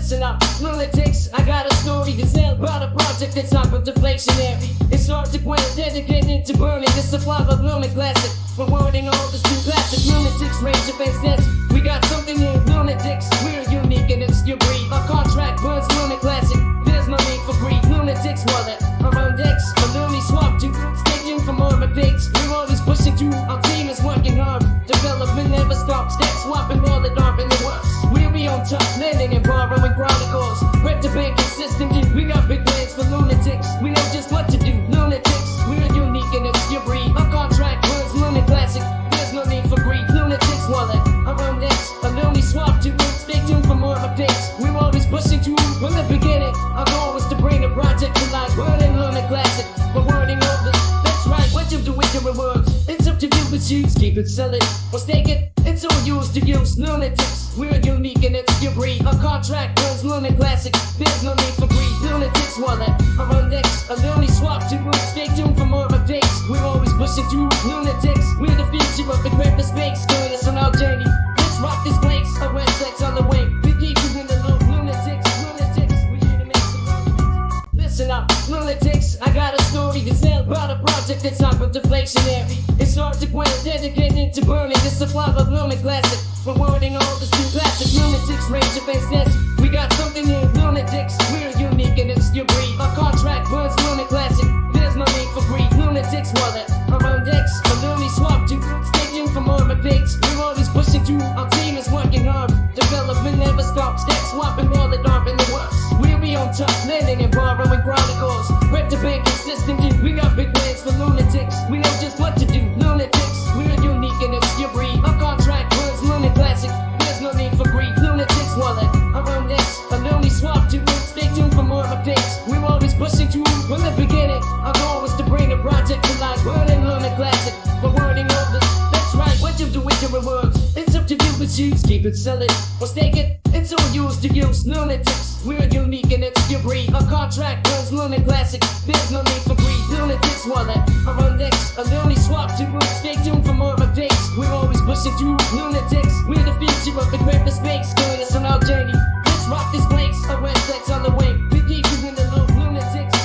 Listen up, lunatics, I got a story to tell about a project that's hyper deflationary. It's hard to quell, dedicated to burning the supply of lunar classic. Rewarding all the true classic lunatics, range of extents. We got something new, lunatics, we're unique and it's your breed. Our contract burns lunar classic, there's no need for greed. Lunatics wallet, around decks, a lonely swap to stay tuned for more updates. We're always pushing through, our team is working hard. Development never stops, step swapping all the dark in the works. We'll be on top, lending and borrowing chronicles. Rep the banking system, we got big plans for lunatics. We know just what to do, lunatics. We're unique and it's your breed. Our contract runs lunar classic, there's no need for greed. Lunatics wallet, around next, a lonely swap to stay tuned for more updates. We're always pushing through from the beginning. Our goal was to bring the project to life. Burning lunar classic, we're wording over. That's right, what you do with your rewards? It's up to you to choose, keep it, sell it, or stake it. It's all yours to use, lunatics. We're unique and it's your breed. Our contract runs lunar classic, there's no need for greed. Lunatics wallet, around next, a lonely swap to stay tuned for more updates. We're always pushing through, lunatics. We're the future of the greater space. Join us on our journey. Let's rock this place. Our website's on the way. We keep you in the loop, lunatics. We're here to make some money. Listen up, lunatics. I got a story to tell about a project that's hyper deflationary. It's hard to quell, dedicated to burning the supply of lunar classic. Rewarding all the true classic lunatics, range of extents. We got something new, lunatics. We're unique and it's your breed. Our contract burns lunar classic. There's no need for greed. Lunatics wallet, around decks, a lonely swap to stay tuned for more updates. We're always pushing through, our team is working hard. Development never stops, step swapping all the dark in the works. We'll be on top, lending and borrowing chronicles. Rep the banking system, we got big plans for lunatics. We know just what to do, lunatics. We're unique and it's your breed. Our contract burns lunar classic, there's no need for greed. Lunatics wallet, around next, a lonely swap to stay tuned for more updates. We're always pushing through from the beginning. Our goal was to bring the project to life. Burning lunar classic, we're wording over. That's right, what you do with your rewards? It's up to you to choose, keep it, sell it, or stake it. It's all yours to use, lunatics. We're unique and it's your breed. Our contract runs lunar classic, there's no need for greed. Lunatics wallet, around next, a lonely swap to stay tuned for more updates. We're always pushing through, lunatics. We're the future of the greater space. Join us on our journey. Let's rock this place. Our website's on the way. We keep you in the loop, lunatics.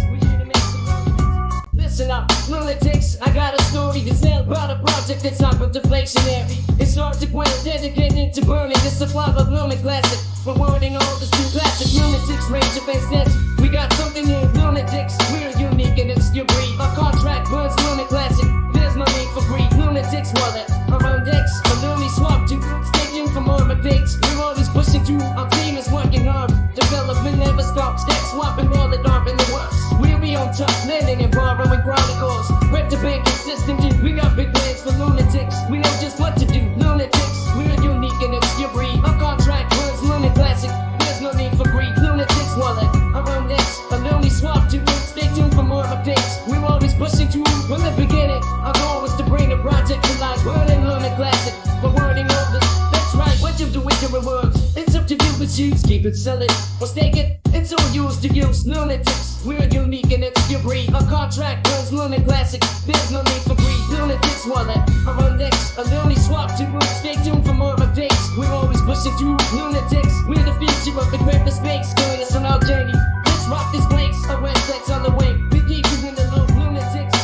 We're here to make some money. Listen up, lunatics. I got a story to tell about a project that's hyper deflationary. It's hard to quell, dedicated to burning the supply of lunar classic. Rewarding all the true classic lunatics, range of extents. We got something new, lunatics. We're unique and it's your breed. Our contract burns lunar classic. There's no need for greed. Lunatics wallet, around decks, a lonely swap to stay tuned for more updates. We're always pushing through, our team is working hard. Development never stops, step swapping all the dark in the works. We'll be on top, lending and borrowing chronicles. Rep the banking system, we got big plans for lunatics. We know just what to do, lunatics. We're unique and it's your breed. Our contract burns lunar classic, there's no need for greed. Lunatics wallet, around next, a lonely swap to stay tuned for more updates. We're always pushing through from the beginning. Our goal was to bring the project to life. Burning lunar classic, we're wording over. That's right, what you do with your rewards? It's up to you to choose, keep it, sell it, or stake it. It's all yours to use, lunatics. We're unique and it's your breed. Our contract runs lunar classic, there's no need for greed. Lunatics wallet, around next, a lonely swap to stay tuned for more updates. We're always pushing through, lunatics. We're the future of the greater space. Join us on our journey. Let's rock this place. Our website's on the way. We keep you in the loop, lunatics.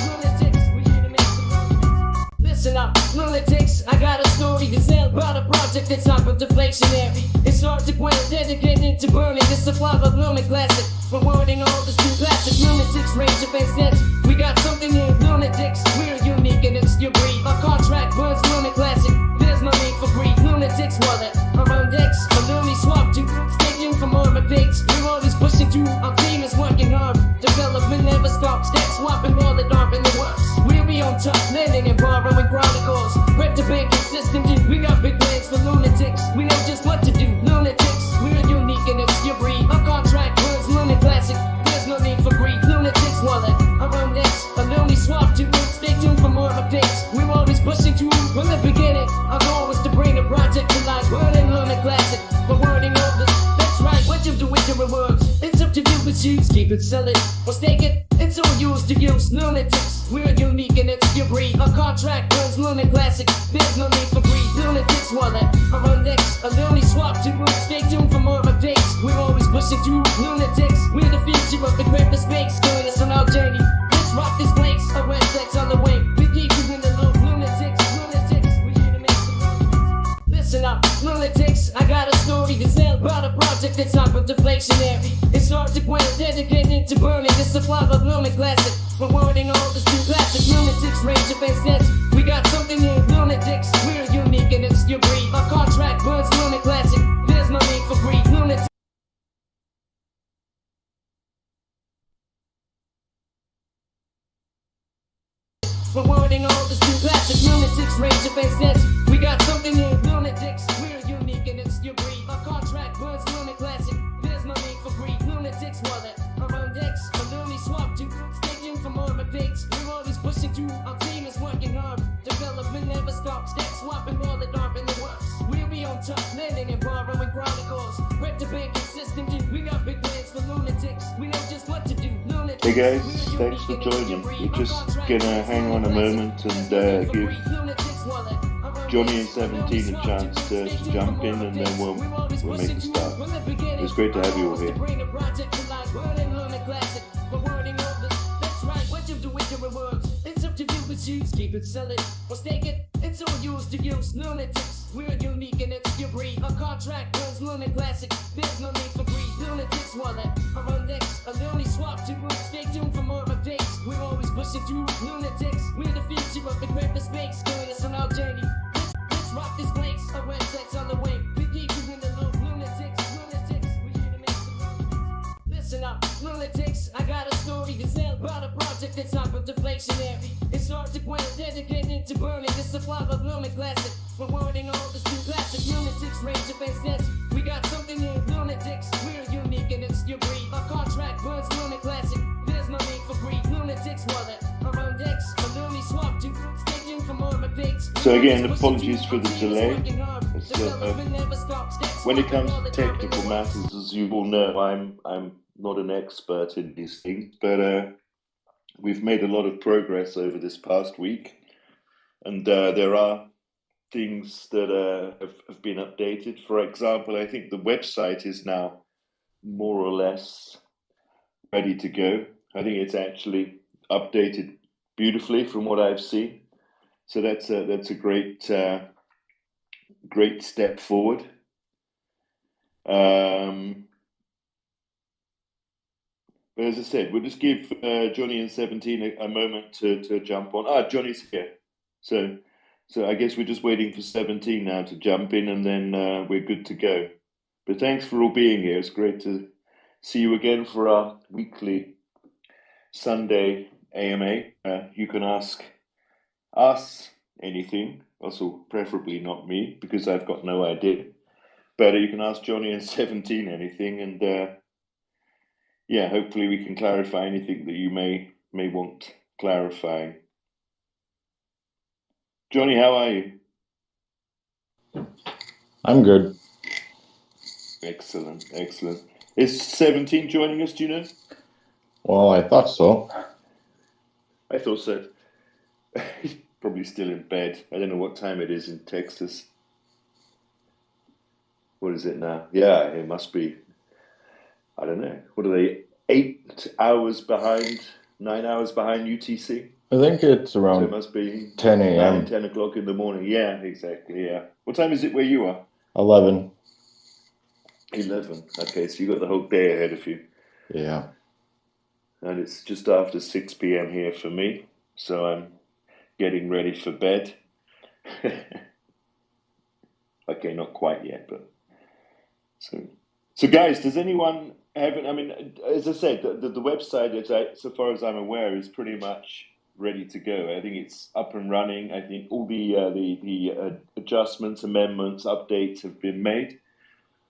We're here to make some money. Listen up, lunatics. I got a story to tell about a project that's hyper deflationary. It's hard to quell, dedicated to burning the supply of lunar classic. Rewarding all the true classic lunatics, range of extents. We got something new, lunatics. We're unique and it's your breed. Our contract burns lunar classic. There's no need for greed. Lunatics wallet, around decks, a lonely swap to stay tuned for more updates. We're always pushing through, our team is working hard. Development never stops, step swapping all the dark in the works. We'll be on top, lending and borrowing chronicles. Rep the banking system, we got big plans for lunatics. We know just what to do, lunatics. We're unique and it's your breed. Our contract burns lunar classic. There's no need for greed. Lunatics wallet, around next, a lonely swap to stay tuned for more updates. We're always pushing through from the beginning. Our goal was to bring the project to life. Burning lunar classic, we're wording over. That's right, what you do with your rewards? It's up to you to choose, keep it, sell it, or stake it. It's all yours to use, lunatics. We're unique and it's your breed. Our contract burns lunar classic. There's no need for greed. Lunatics wallet, around next, a lonely swap to stay tuned for more updates. pushing through lunatics. We're the future of the greater space. Join us on our journey. Let's rock this place. A red flex on the way. We keep you in the loop. Lunatics, lunatics. We're here to make some noise. Listen up, lunatics. I got a story to tell about a project that's hyper deflationary. It's hard to quell, dedicated to burning the supply of lunar classic. Rewarding all the street classic lunatics range of assets. We got something here, lunatics. We're unique and it's your breed. Our contract burns lunar classic. There's no need for greed. Lunatics. Rewarding all the street classic lunatics range of assets. We got something here, lunatics. We're unique and it's your breed. Our contract burns lunar classic. There's no need for greed. Lunatics wallet. Around decks, a lonely swap to stay tuned for more updates. We're always pushing through. Our team is working hard. Development never stops. Stack swapping wallet arm in the works. We'll be on top, lending and borrowing chronicles. Break the banking system, dude. We got big plans for lunatics. We know just what to do. Lunatics. Hey guys, thanks for joining. We're just gonna hang on a moment and give Johnny and 17 a chance to jump in, and then we'll make a start. It's great to have you all here. Keep it selling or stake it. It's all yours to use. Lunatics, we're unique and it's your breed. Our contract runs lunar classic. There's no need for greed. Lunatics wallet. Around next, a lonely swap to group. Stay tuned for more updates. We're always pushing through. Lunatics, we're the future of the greater space. Join us on our journey. Let's rock this place. A red flex on the way. We keep you in the loop. Lunatics, lunatics. We're here to make some noise. Listen up, lunatics. I got a story to tell about a project that's hyper deflationary. It's hard to quell, dedicated to burning the supply of lunar classic. Rewarding all the street classic lunatics range of assets. We got something here, lunatics. We're unique and it's your breed. Our contract burns lunar classic. There's no need for greed. Lunatics wallet. Around decks, a lonely swap to stay tuned for more updates. So again, apologies for the delay. When it comes to technical matters, as you all know, I'm not an expert in these things, but we've made a lot of progress over this past week, and there are things that have been updated. For example, I think the website is now more or less ready to go. I think it's actually updated beautifully from what I've seen. So that's a great great step forward. But as I said, we'll just give Johnny and 17 a moment to jump on. Johnny's here. So I guess we're just waiting for 17 now to jump in, and then we're good to go. But thanks for all being here. It's great to see you again for our weekly Sunday AMA. You can ask us anything, also preferably not me, because I've got no idea. But you can ask Johnny and 17 anything, and yeah, hopefully we can clarify anything that you may want clarifying. Johnny, how are you? I'm good. Excellent, excellent. Is 17 joining us, do you know? Well, I thought so. I thought so. He's probably still in bed. I don't know what time it is in Texas. What is it now? Yeah, it must be, I don't know. What are they? 8 hours behind, 9 hours behind UTC? I think it's around So it must be 10 a.m. 10 o'clock in the morning. Yeah, exactly, yeah. What time is it where you are? 11. 11. Okay, so you got the whole day ahead of you. Yeah. And it's just after 6 p.m. here for me. So I'm getting ready for bed. Okay, not quite yet, but... So guys, does anyone have... I mean, as I said, the website, so far as I'm aware, is pretty much ready to go. I think it's up and running. I think all the adjustments, amendments, updates have been made,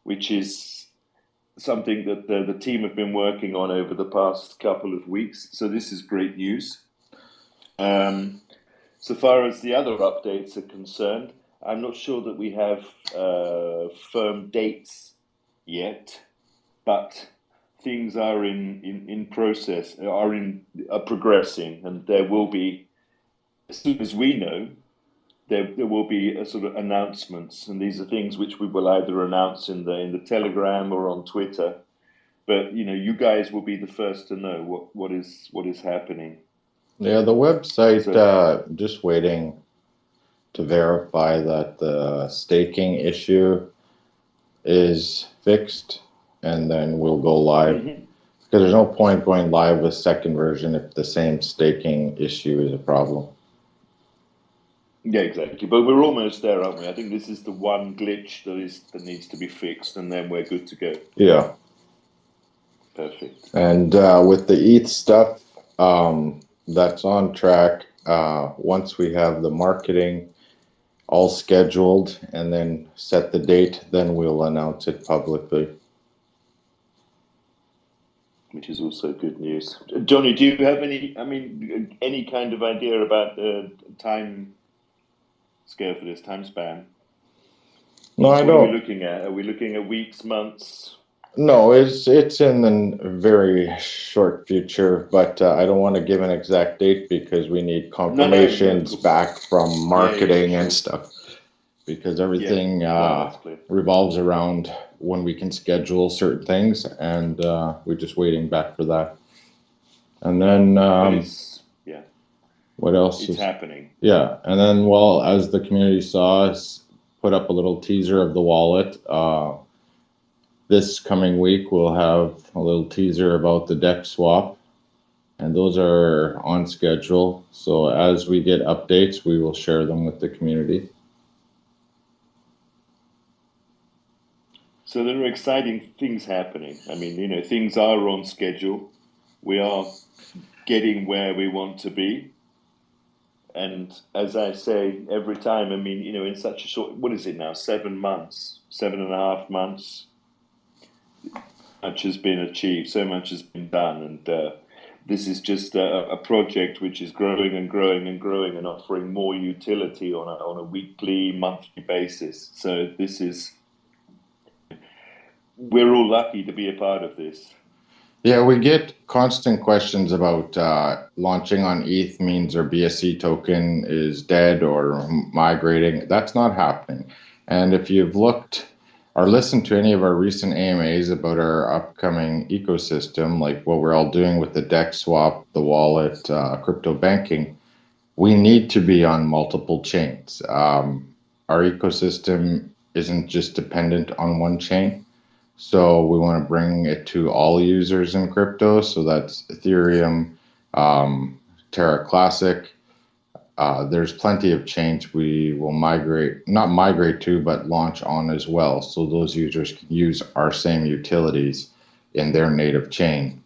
which is something that the team have been working on over the past couple of weeks. So this is great news. So far as the other updates are concerned, I'm not sure that we have firm dates yet, but things are in process, are progressing, and there will be, as soon as we know, there will be a sort of announcements, and these are things which we will either announce in the Telegram or on Twitter but you guys will be the first to know what is happening. Yeah, the website, So, just waiting to verify that the staking issue is fixed, and then we'll go live. Because there's no point going live with second version if the same staking issue is a problem. yeah, exactly. But we're almost there, aren't we? I think this is the one glitch that needs to be fixed, and then we're good to go. Yeah. Perfect. And with the ETH stuff, that's on track. Once we have the marketing all scheduled and then set the date, then we'll announce it publicly. Which is also good news. Johnny, do you have any kind of idea about the time scale for this, time span? No, I What don't. are we looking at? Are we looking at weeks, months? No, it's in the very short future, but I don't want to give an exact date because we need confirmations back from marketing and stuff, because everything revolves around when we can schedule certain things, and we're just waiting back for that. And then what else is happening? Yeah, and then, well, as the community saw us put up a little teaser of the wallet, this coming week we'll have a little teaser about the deck swap, and those are on schedule. So as we get updates, we will share them with the community. So there are exciting things happening. I mean, things are on schedule. We are getting where we want to be. And as I say every time, I mean, in such a short, what is it now? 7 months, 7.5 months. Much has been achieved, so much has been done, and this is just a project which is growing and growing and growing and offering more utility on a weekly, monthly basis. So we're all lucky to be a part of this. Yeah, we get constant questions about launching on ETH means our BSC token is dead or migrating. That's not happening. And if you've looked or listened to any of our recent AMAs about our upcoming ecosystem, like what we're all doing with the deck swap, the wallet, crypto banking, we need to be on multiple chains. Our ecosystem isn't just dependent on one chain. So we want to bring it to all users in crypto. So that's Ethereum, Terra Classic. There's plenty of chains we will not migrate to, but launch on as well. So those users can use our same utilities in their native chain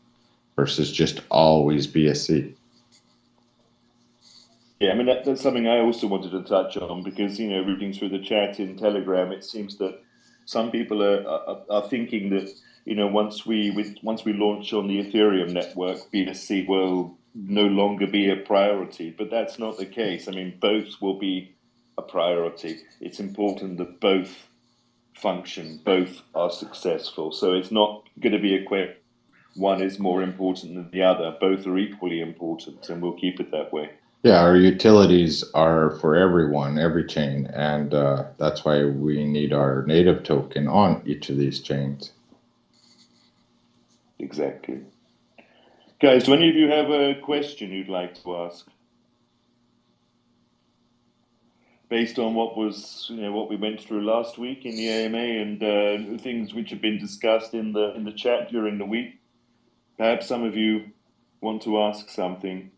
versus just always BSC. Yeah, I mean, that's something I also wanted to touch on because, reading through the chat in Telegram, it seems that some people are thinking that, once we launch on the Ethereum network, BSC will no longer be a priority, but that's not the case. I mean, both will be a priority. It's important that both function, both are successful. So it's not going to be a question one is more important than the other. Both are equally important, and we'll keep it that way. Yeah, our utilities are for everyone, every chain, and that's why we need our native token on each of these chains. Exactly. Guys, do any of you have a question you'd like to ask? Based on what we went through last week in the AMA and things which have been discussed in the chat during the week, perhaps some of you want to ask something,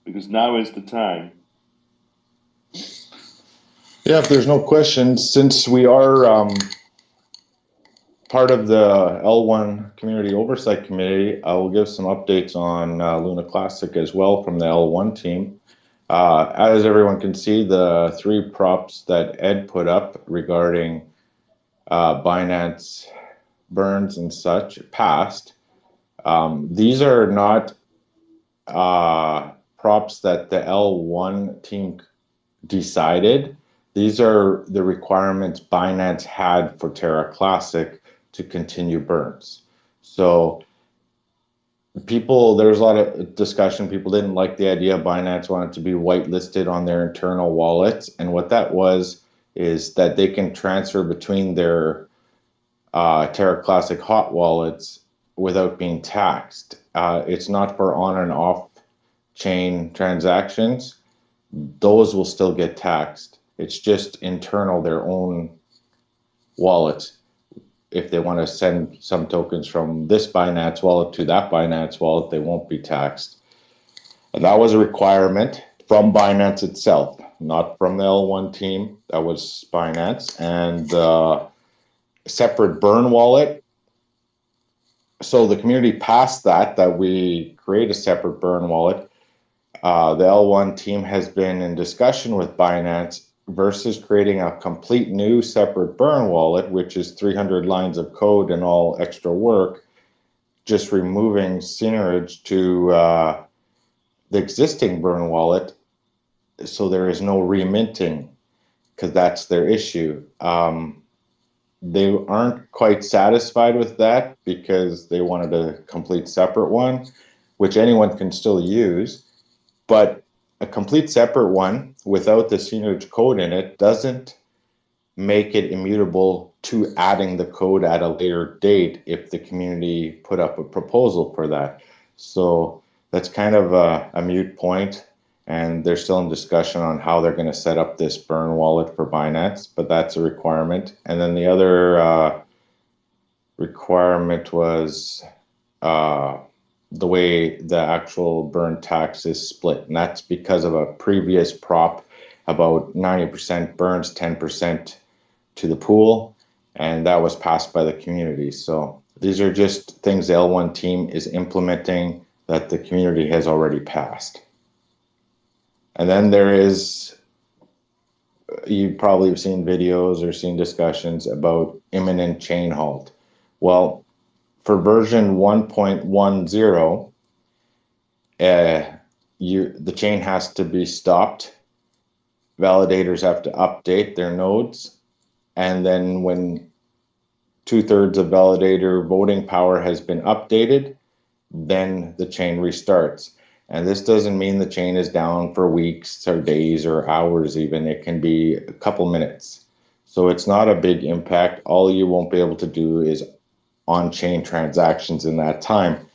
because now is the time. Yeah, if there's no questions, since we are part of the L1 Community Oversight Committee, I will give some updates on Luna Classic as well from the L1 team. As everyone can see, the 3 props that Ed put up regarding Binance burns and such passed. These are not props that the L1 team decided. These are the requirements Binance had for Terra Classic to continue burns. So there's a lot of discussion. People didn't like the idea. Binance wanted to be whitelisted on their internal wallets. And what that was is that they can transfer between their Terra Classic hot wallets without being taxed. It's not for on and off chain transactions. Those will still get taxed. It's just internal, their own wallets. If they want to send some tokens from this Binance wallet to that Binance wallet, they won't be taxed. And that was a requirement from Binance itself, not from the L1 team. That was Binance. And separate burn wallet. So the community passed that we create a separate burn wallet. The L1 team has been in discussion with Binance versus creating a complete new separate burn wallet, which is 300 lines of code and all extra work, just removing seigniorage to the existing burn wallet, so there is no reminting, because that's their issue. They aren't quite satisfied with that because they wanted a complete separate one, which anyone can still use, but a complete separate one without the seigniorage code in it doesn't make it immutable to adding the code at a later date if the community put up a proposal for that. So that's kind of a moot point, and they're still in discussion on how they're going to set up this burn wallet for Binance, but that's a requirement. And then the other requirement was the way the actual burn tax is split, and that's because of a previous prop about 90% burns, 10% to the pool, and that was passed by the community. So these are just things the L1 team is implementing that the community has already passed. And then there is, you probably have seen videos or seen discussions about imminent chain halt. Well, for version 1.10, the chain has to be stopped. Validators have to update their nodes. And then when 2/3 of validator voting power has been updated, then the chain restarts. And this doesn't mean the chain is down for weeks or days or hours even. It can be a couple minutes. So it's not a big impact. All you won't be able to do is on-chain transactions in that time.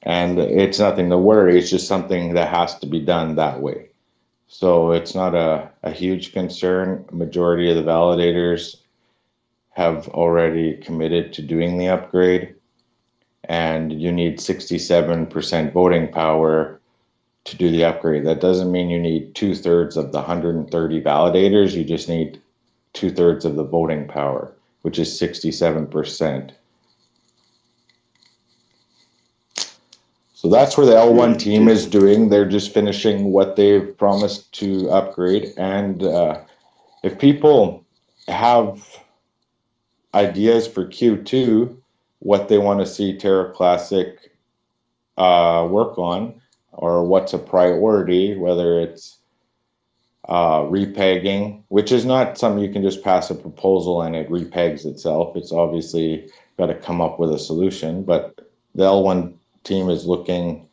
And it's nothing to worry. It's just something that has to be done that way. So it's not a huge concern. Majority of the validators have already committed to doing the upgrade, and you need 67% voting power to do the upgrade. That doesn't mean you need 2/3 of the 130 validators. You just need 2/3 of the voting power, which is 67%. So that's where the L1 team is doing. They're just finishing what they've promised to upgrade. And if people have ideas for Q2, what they want to see Terra Classic work on, or what's a priority, whether it's repegging, which is not something you can just pass a proposal and it repegs itself. It's obviously got to come up with a solution, but the L1 team is looking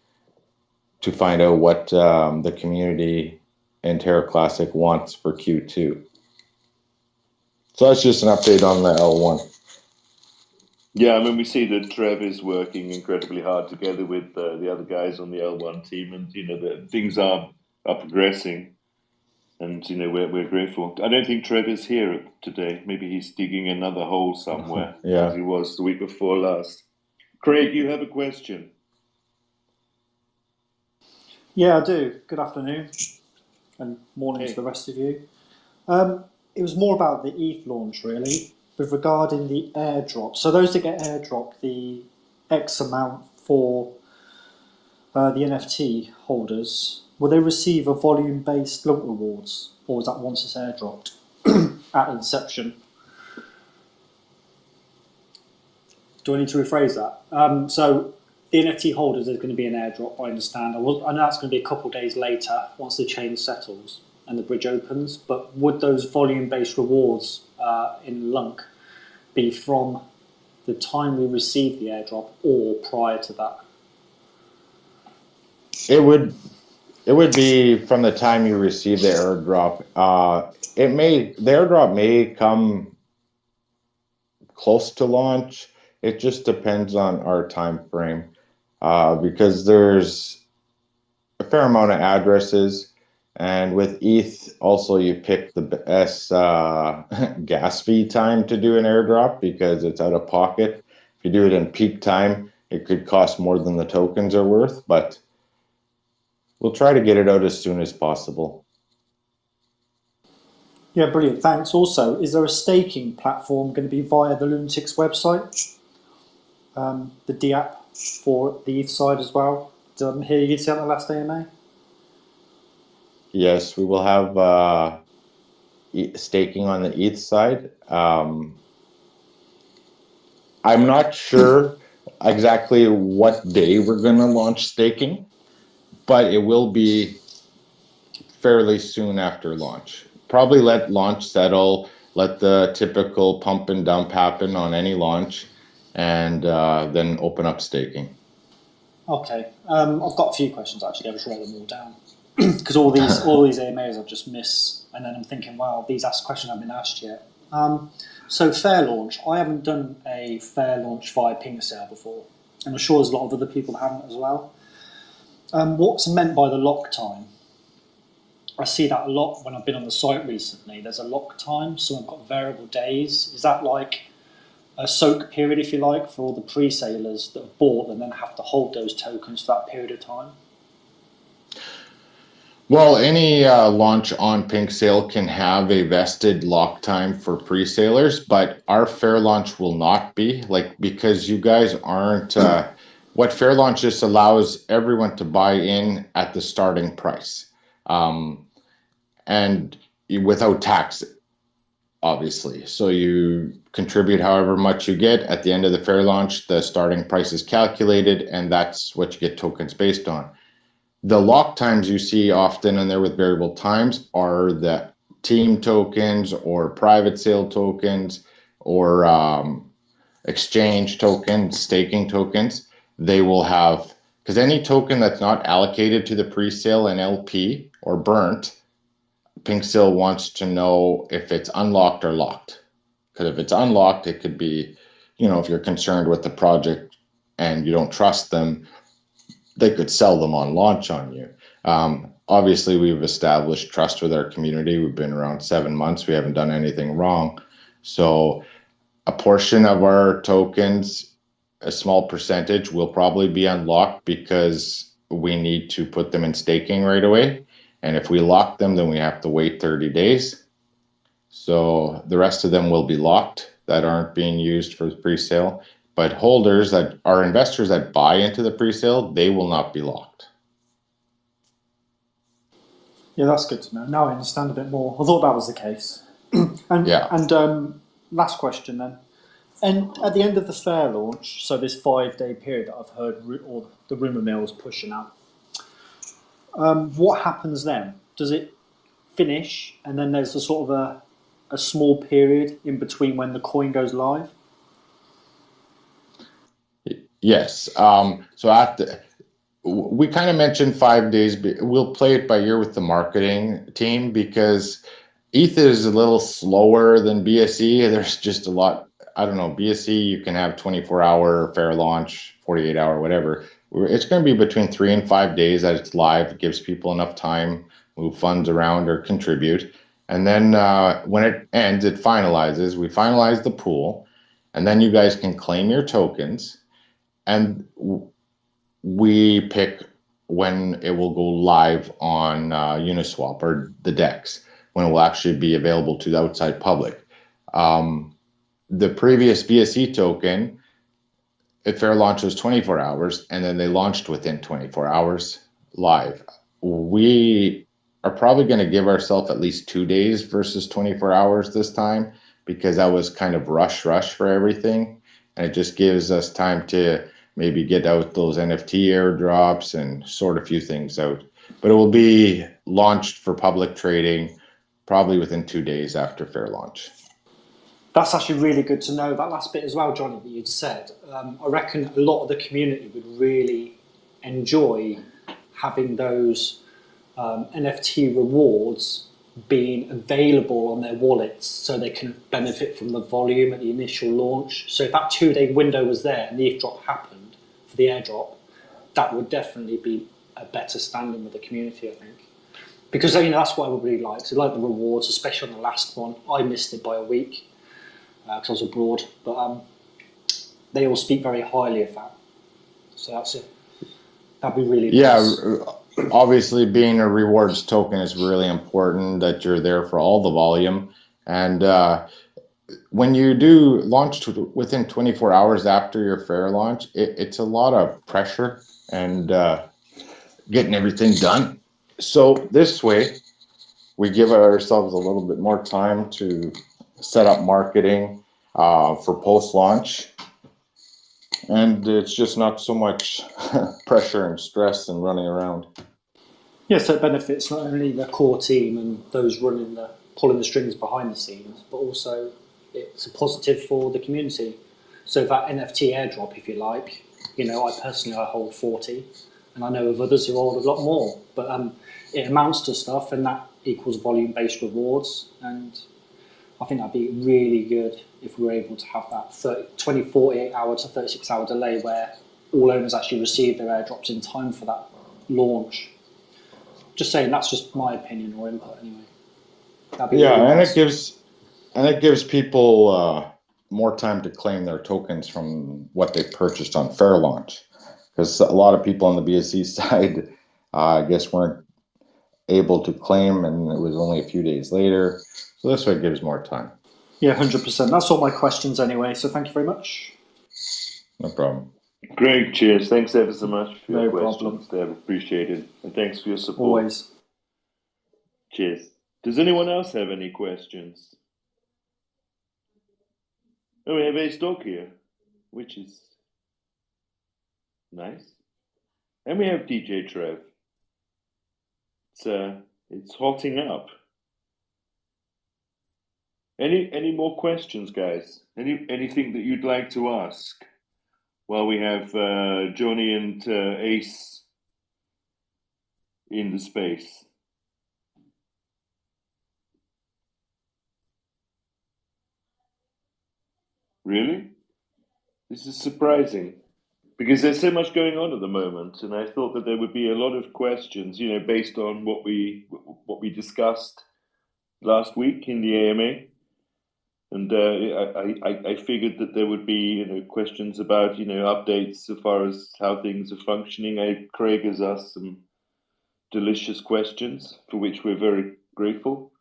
to find out what the community and Terra Classic wants for Q2. So that's just an update on the L1. Yeah, I mean, we see that Trev is working incredibly hard together with the other guys on the L1 team, and that things are progressing, and we're grateful. I don't think Trev is here today. Maybe he's digging another hole somewhere, Yeah. as he was the week before last. Craig, you have a question. Yeah, I do. Good afternoon and morning to the rest of you. It was more about the ETH launch, really, with regarding the airdrop. So those that get airdrop the X amount for the NFT holders, will they receive a volume-based LUNC rewards, or is that once it's airdropped at inception? Do I need to rephrase that? So the NFT holders, there's going to be an airdrop, I understand. I know that's going to be a couple of days later once the chain settles and the bridge opens, but would those volume-based rewards in LUNC be from the time we receive the airdrop or prior to that? It would be from the time you receive the airdrop. The airdrop may come close to launch. It just depends on our time frame, because there's a fair amount of addresses, and with ETH also you pick the best gas fee time to do an airdrop because it's out of pocket. If you do it in peak time, it could cost more than the tokens are worth, but we'll try to get it out as soon as possible. Yeah, brilliant. Thanks. Also, is there a staking platform going to be via the Lunatics website? The DApp for the ETH side as well? Did I hear you say on the last AMA? Yes, we will have staking on the ETH side. I'm not sure exactly what day we're going to launch staking, but it will be fairly soon after launch. Probably let launch settle, let the typical pump and dump happen on any launch, and then open up staking. Okay. I've got a few questions actually. I'll just write them all down because all these AMAs I've just missed, and then I'm thinking, wow, these questions haven't been asked yet. So fair launch. I haven't done a fair launch via Panckaceswap before, and I'm sure there's a lot of other people that haven't as well. What's meant by the lock time? I see that a lot when I've been on the site recently. There's a lock time, so I've got variable days. Is that like a soak period, if you like, for all the pre-salers that have bought and then have to hold those tokens for that period of time? Well, any launch on Panckaceswap can have a vested lock time for pre-salers, but our fair launch will not be, because you guys aren't. What fair launch just allows everyone to buy in at the starting price, and without tax, obviously. So you contribute however much you get. At the end of the fair launch, the starting price is calculated, and that's what you get tokens based on. The lock times you see often, and they're with variable times, are the team tokens or private sale tokens or exchange tokens, staking tokens. They will have, because any token that's not allocated to the pre-sale and LP or burnt, Panckaceswap wants to know if it's unlocked or locked. Because if it's unlocked, it could be, if you're concerned with the project and you don't trust them, they could sell them on launch on you. Obviously, we've established trust with our community. We've been around 7 months. We haven't done anything wrong. So a portion of our tokens, a small percentage, will probably be unlocked because we need to put them in staking right away. And if we lock them, then we have to wait 30 days. So the rest of them will be locked that aren't being used for pre-sale. But holders that are investors that buy into the pre-sale, they will not be locked. Yeah, that's good to know. Now I understand a bit more. I thought that was the case. Last question then. And at the end of the fair launch, so this 5-day period that I've heard all the rumour mills pushing out, what happens then? Does it finish and then there's a sort of a small period in between when the coin goes live? Yes. We kind of mentioned 5 days. We'll play it by ear with the marketing team because ETH is a little slower than BSC. There's just a lot. I don't know. BSC, you can have 24-hour fair launch, 48-hour, whatever. It's going to be between 3 and 5 days that it's live. It gives people enough time, move funds around or contribute. And then when it ends, it finalizes. We finalize the pool, and then you guys can claim your tokens. And we pick when it will go live on Uniswap or the DEX, when it will actually be available to the outside public. The previous BSC token, at fair launch was 24 hours, and then they launched within 24 hours live. We are probably going to give ourselves at least 2 days versus 24 hours this time, because that was kind of rush for everything. And it just gives us time to maybe get out those NFT airdrops and sort a few things out. But it will be launched for public trading probably within 2 days after fair launch. That's actually really good to know, that last bit as well, Johnny, that you'd said. I reckon a lot of the community would really enjoy having those NFT rewards being available on their wallets so they can benefit from the volume at the initial launch. So if that 2-day window was there and the ETH drop happened for the airdrop, that would definitely be a better standing with the community, I think. Because that's what everybody likes. They like the rewards, especially on the last one. I missed it by a week because I was abroad, but they all speak very highly of that. So that'd be really nice. Obviously being a rewards token is really important, that you're there for all the volume. And when you do launch within 24 hours after your fair launch, it's a lot of pressure and getting everything done. So this way, we give ourselves a little bit more time to set up marketing for post-launch. And it's just not so much pressure and stress and running around. Yes, so it benefits not only the core team and those pulling the strings behind the scenes, but also it's a positive for the community. So that NFT airdrop, if you like, I personally hold 40, and I know of others who hold a lot more. But it amounts to stuff, and that equals volume-based rewards. And I think that'd be really good if we were able to have that 48 hour to 36 hour delay where all owners actually receive their airdrops in time for that launch. Just saying, that's just my opinion or input anyway. That'd be really nice. And it gives people more time to claim their tokens from what they purchased on fair launch, because a lot of people on the BSC side, I guess, weren't able to claim, and it was only a few days later. So this way it gives more time. Yeah, 100%. That's all my questions anyway. So thank you very much. No problem. Greg, cheers. Thanks ever so much for your No questions. They're appreciated. And thanks for your support. Always. Cheers. Does anyone else have any questions? Oh, we have a stock here, which is nice. And we have DJ Trev. It's hotting up. Any more questions, guys? Anything that you'd like to ask? While we have Johnny and Ace in the space. Really? This is surprising, because there's so much going on at the moment, and I thought that there would be a lot of questions, based on what we discussed last week in the AMA. And I figured that there would be, questions about, updates as far as how things are functioning. Craig has asked some delicious questions, for which we're very grateful.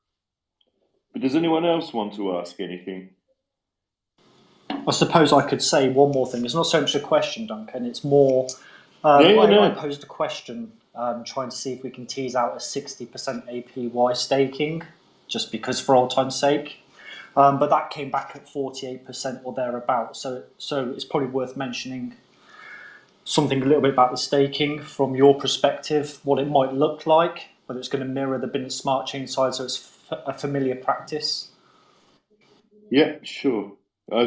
But does anyone else want to ask anything? I suppose I could say one more thing. It's not so much a question, Duncan. It's more, I posed a question trying to see if we can tease out a 60% APY staking, just because for old time's sake. But that came back at 48% or thereabouts. So it's probably worth mentioning something a little bit about the staking from your perspective, what it might look like, whether it's going to mirror the Binance Smart Chain side, so it's a familiar practice. Yeah, sure.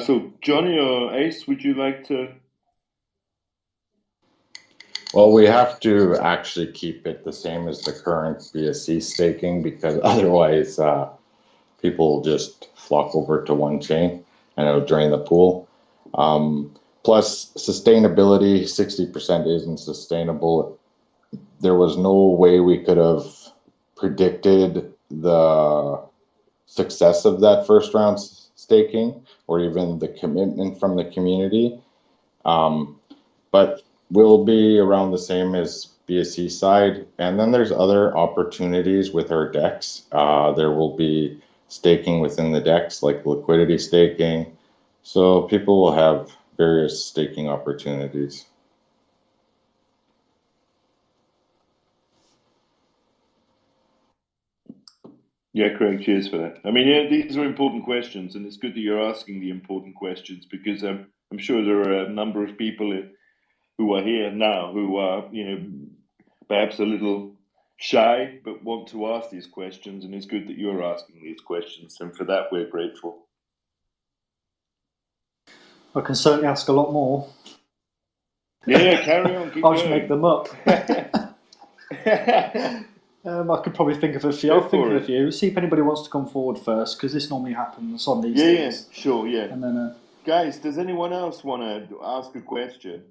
So Johnny or Ace, would you like to? Well, we have to actually keep it the same as the current BSC staking, because otherwise people just flock over to one chain and it'll drain the pool. Plus sustainability, 60% isn't sustainable. There was no way we could have predicted the success of that first round staking or even the commitment from the community. But we'll be around the same as BSC side. And then there's other opportunities with our DEX. There will be staking within the DEX, like liquidity staking. So people will have various staking opportunities. Yeah, Craig, cheers for that. I mean, yeah, these are important questions, and it's good that you're asking the important questions, because I'm sure there are a number of people who are here now who are, perhaps a little shy, but want to ask these questions, and it's good that you're asking these questions, and for that we're grateful. I can certainly ask a lot more. Yeah, carry on. Keep I'll going. just make them up. I could probably think of a few. Go I'll think for of a it. few. See if anybody wants to come forward first, because this normally happens on these Yeah, things. sure, yeah. And then, Guys, does anyone else want to ask a question?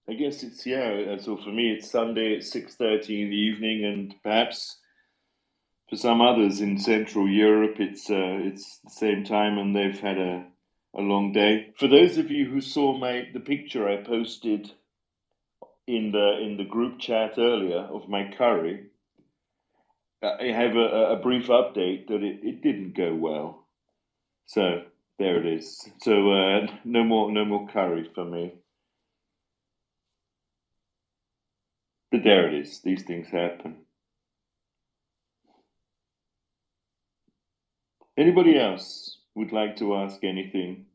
I guess it's, so for me it's Sunday at 6:30 in the evening, and perhaps for some others in Central Europe it's the same time and they've had a long day. For those of you who saw the picture I posted in the group chat earlier of my curry, I have a brief update that it didn't go well. So there it is. So no more curry for me. But there it is. These things happen. Anybody else would like to ask anything?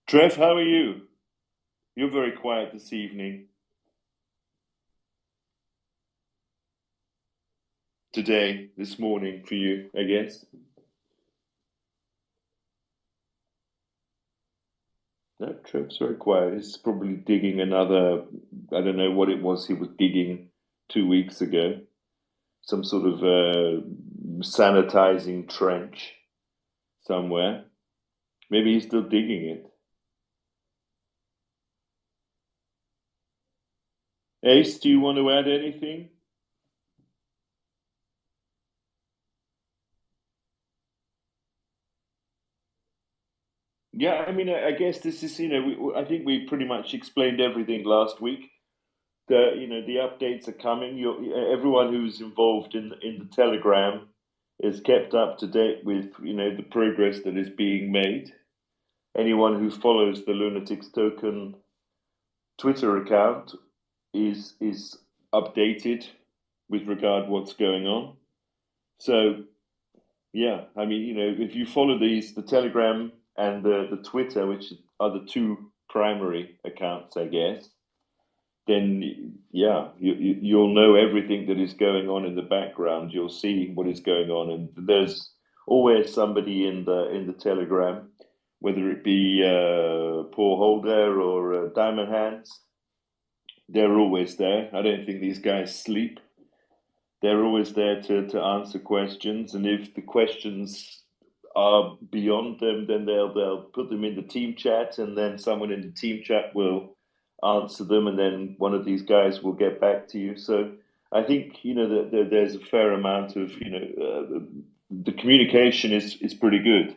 Trev, how are you? You're very quiet this evening. Today, this morning for you, I guess. No, Trev's very quiet. He's probably digging another, I don't know what it was he was digging 2 weeks ago. Some sort of sanitizing trench somewhere. Maybe he's still digging it. Ace, do you want to add anything? Yeah, I mean, I guess this is, I think we pretty much explained everything last week. The updates are coming. Everyone who's involved in the Telegram is kept up to date with, the progress that is being made. Anyone who follows the Lunatics Token Twitter account is updated with regard what's going on. So, yeah, I mean, if you follow the Telegram and the Twitter, which are the two primary accounts, I guess, then yeah, you'll know everything that is going on in the background. You'll see what is going on, and there's always somebody in the Telegram, whether it be Paul Holder or Diamond Hands. They're always there. I don't think these guys sleep. They're always there to answer questions, and if the questions are beyond them, then they'll put them in the team chat, and then someone in the team chat will answer them, and then one of these guys will get back to you. So I think that there's a fair amount of the communication is pretty good.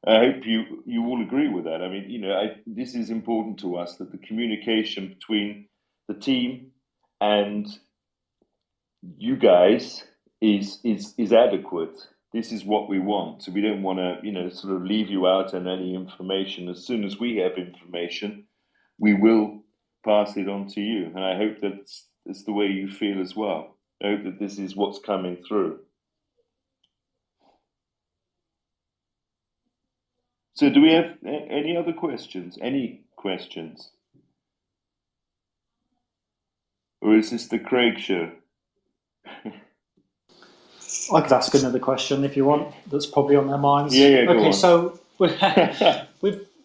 I hope you all agree with that. I mean, this is important to us, that the communication between the team and you guys is adequate. This is what we want. So we don't want to, sort of leave you out on any information. As soon as we have information, we will pass it on to you. And I hope that's the way you feel as well. I hope that this is what's coming through. So do we have any other questions? Any questions? Or is this the Craig show? I could ask another question if you want. That's probably on their minds. Yeah, go okay, on. So with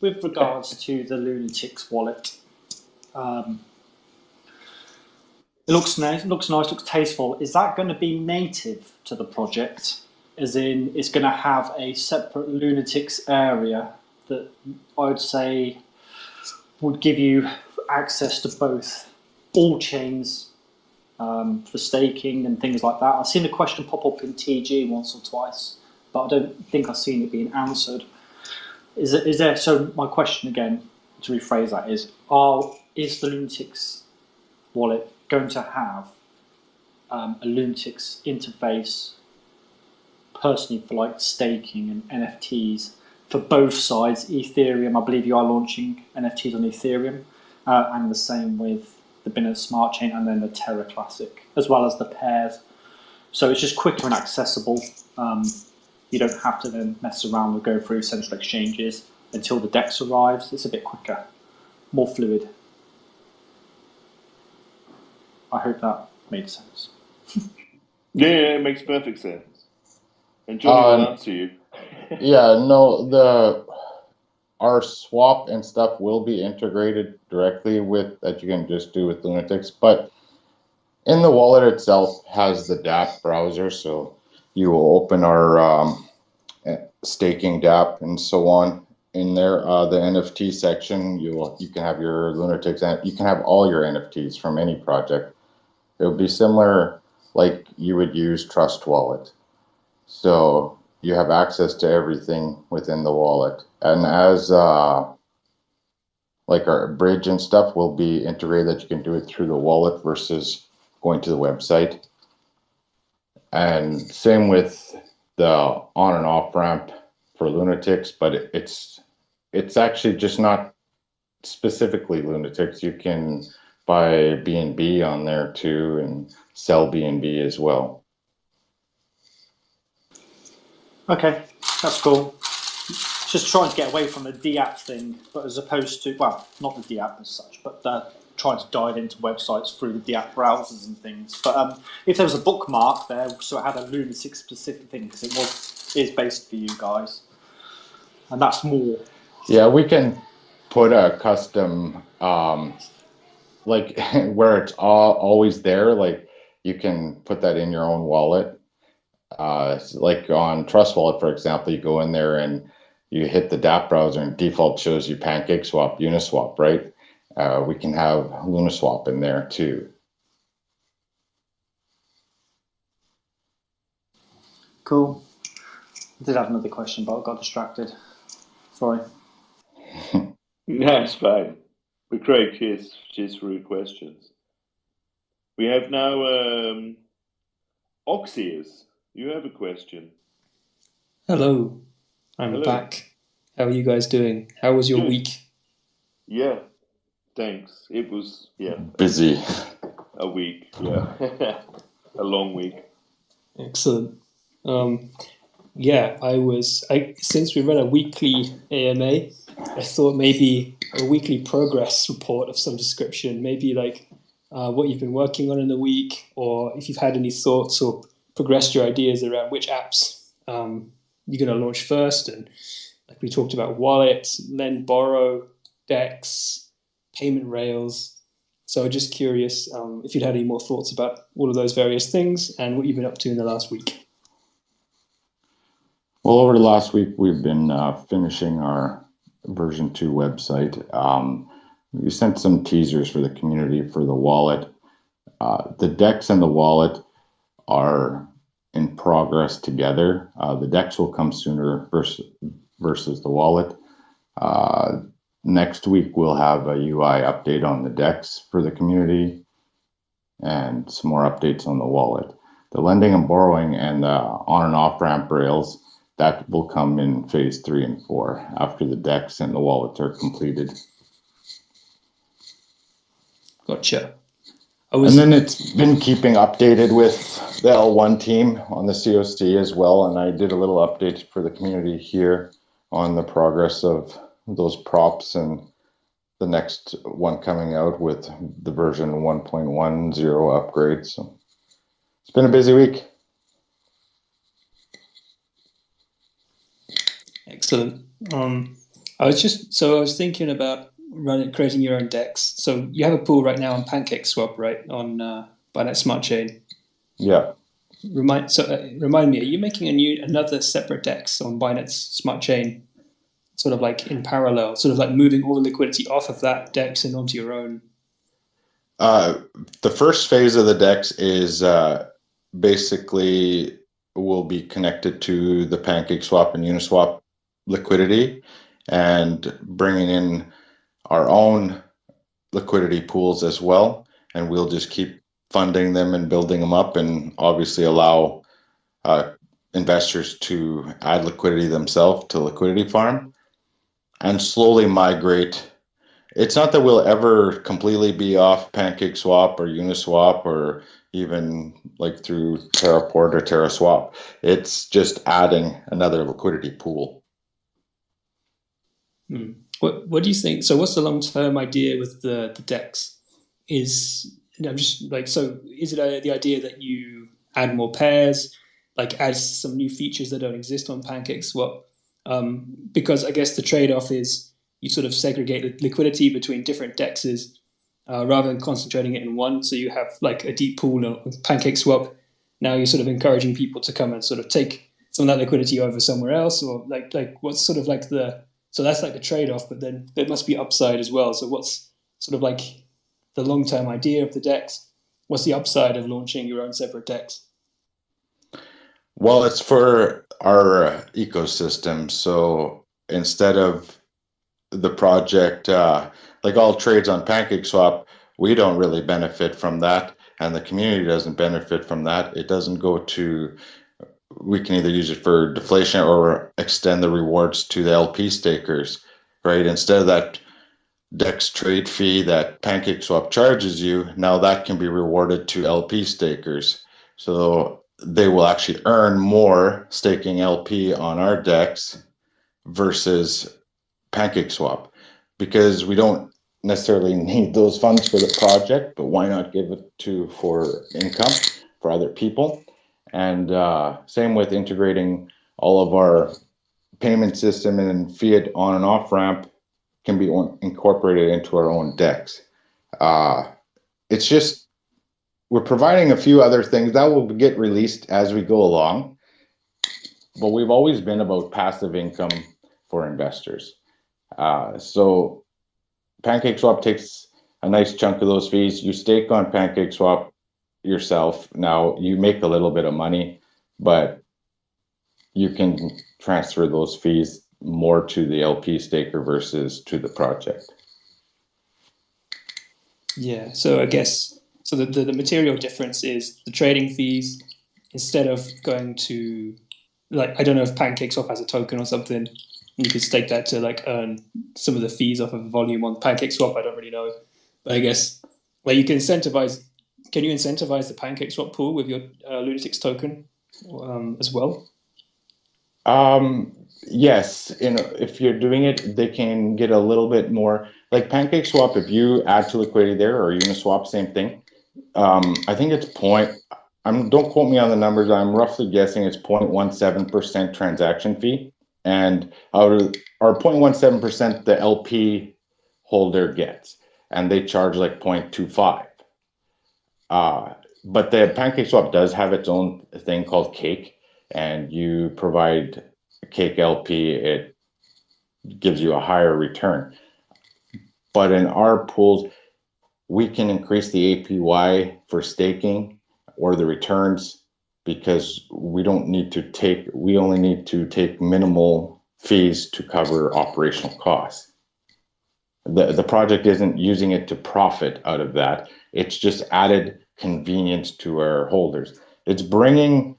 regards to the Lunatics wallet, it looks nice, looks tasteful. Is that going to be native to the project? As in, it's going to have a separate Lunatics area that I would say would give you access to both all chains for staking and things like that. I've seen a question pop up in TG once or twice, but I don't think I've seen it being answered. Is there? So my question again, to rephrase that, is the Lunatics wallet going to have a Lunatics interface personally for like staking and NFTs for both sides? Ethereum, I believe you are launching NFTs on Ethereum, and the same with the Binance Smart Chain, and then the Terra Classic, as well as the pairs. So it's just quicker and accessible. You don't have to then mess around with go through central exchanges until the DEX arrives. It's a bit quicker, more fluid. I hope that made sense. Yeah, it makes perfect sense. And Johnny will answer you. Yeah, no, our swap and stuff will be integrated directly with that you can just do with Lunatics, but in the wallet itself has the DApp browser, so you will open our staking DApp and so on in there. The NFT section, you can have your Lunatics, and you can have all your NFTs from any project. It would be similar like you would use Trust Wallet. So you have access to everything within the wallet. And as like our bridge and stuff will be integrated that you can do it through the wallet versus going to the website. And same with the on and off ramp for Lunatics, but it's actually just not specifically Lunatics. You can buy BNB on there too and sell BNB as well. Okay, that's cool. Just trying to get away from the DApp thing, but as opposed to, well, not the DApp as such, but trying to dive into websites through the DApp browsers and things. But if there was a bookmark there, so it had a Lunatic specific thing, because is based for you guys, and that's more. Yeah, we can put a custom, like where it's always there, like you can put that in your own wallet. Like on Trust Wallet, for example, you go in there and you hit the DApp browser and default shows you Panckaceswap, Uniswap, right? We can have Lunaswap in there too. Cool. I did have another question, but I got distracted. Sorry. No, it's fine. But Craig, cheers for your questions. We have now Oxius. You have a question. Hello, I'm back. How are you guys doing? How was your week? Yeah, thanks. It was, busy. A week, yeah. A long week. Excellent. Since we run a weekly AMA, I thought maybe a weekly progress report of some description, maybe like what you've been working on in the week, or if you've had any thoughts or progressed your ideas around which apps you're going to launch first. And like we talked about wallets, lend, borrow, DEX, payment rails. So just curious if you'd had any more thoughts about all of those various things and what you've been up to in the last week. Well, over the last week, we've been finishing our version 2 website. We sent some teasers for the community for the wallet. The DEX and the wallet are in progress together. The DEX will come sooner versus the wallet. Next week, we'll have a UI update on the DEX for the community and some more updates on the wallet. The lending and borrowing and the on and off ramp rails, that will come in phase 3 and 4 after the DEX and the wallet are completed. Gotcha. And then it's been keeping updated with the L1 team on the COC as well. And I did a little update for the community here on the progress of those props and the next one coming out with the version 1.10 upgrade. So it's been a busy week. Excellent. I was thinking about creating your own DEX. So you have a pool right now on Panckaceswap, right? On Binance Smart Chain. Yeah. Remind me, are you making another separate DEX on Binance Smart Chain, sort of like in parallel, sort of like moving all the liquidity off of that DEX and onto your own? The first phase of the DEX is basically will be connected to the Panckaceswap and Uniswap liquidity and bringing in our own liquidity pools as well. And we'll just keep funding them and building them up and obviously allow investors to add liquidity themselves to Liquidity Farm and slowly migrate. It's not that we'll ever completely be off Panckaceswap or Uniswap or even like through Terraport or TerraSwap. It's just adding another liquidity pool. What do you think? So what's the long-term idea with the DEX? Is it the idea that you add more pairs, like add some new features that don't exist on Panckaceswap, because I guess the trade-off is you sort of segregate liquidity between different dexes rather than concentrating it in one. So you have like a deep pool with PancakeSwap. Now you're sort of encouraging people to come and sort of take some of that liquidity over somewhere else, or like what's sort of like so that's like the trade-off, but then there must be upside as well. So what's sort of like the long-term idea of the DEX? What's the upside of launching your own separate DEX? Well, it's for our ecosystem. So instead of the project, like all trades on PancakeSwap, we don't really benefit from that, and the community doesn't benefit from that. It doesn't go to, we can either use it for deflation or extend the rewards to the LP stakers, right? Instead of that DEX trade fee that PancakeSwap charges you, now that can be rewarded to LP stakers. So they will actually earn more staking LP on our DEX versus PancakeSwap, because we don't necessarily need those funds for the project, but why not give it for income for other people? And same with integrating all of our payment system and fiat on and off ramp can be incorporated into our own DEX. It's just, we're providing a few other things that will get released as we go along, but we've always been about passive income for investors. So PancakeSwap takes a nice chunk of those fees. You stake on PancakeSwap yourself. Now you make a little bit of money, but you can transfer those fees more to the LP staker versus to the project. Yeah, so I guess so the material difference is the trading fees. Instead of going to, like, I don't know if PancakeSwap has a token or something, you could stake that to like earn some of the fees off of volume on PancakeSwap. I don't really know, but I guess like you can incentivize. Can you incentivize the PancakeSwap pool with your Lunatics token as well? Yes, if you're doing it, they can get a little bit more. Like PancakeSwap, if you add to liquidity there, or Uniswap, same thing. I think it's don't quote me on the numbers. I'm roughly guessing it's 0.17% transaction fee, and or 0.17% the LP holder gets, and they charge like 0.25. But the PancakeSwap does have its own thing called Cake, and you provide Cake LP, it gives you a higher return. But in our pools, we can increase the APY for staking or the returns because we only need to take minimal fees to cover operational costs. The project isn't using it to profit out of that. It's just added convenience to our holders. It's bringing,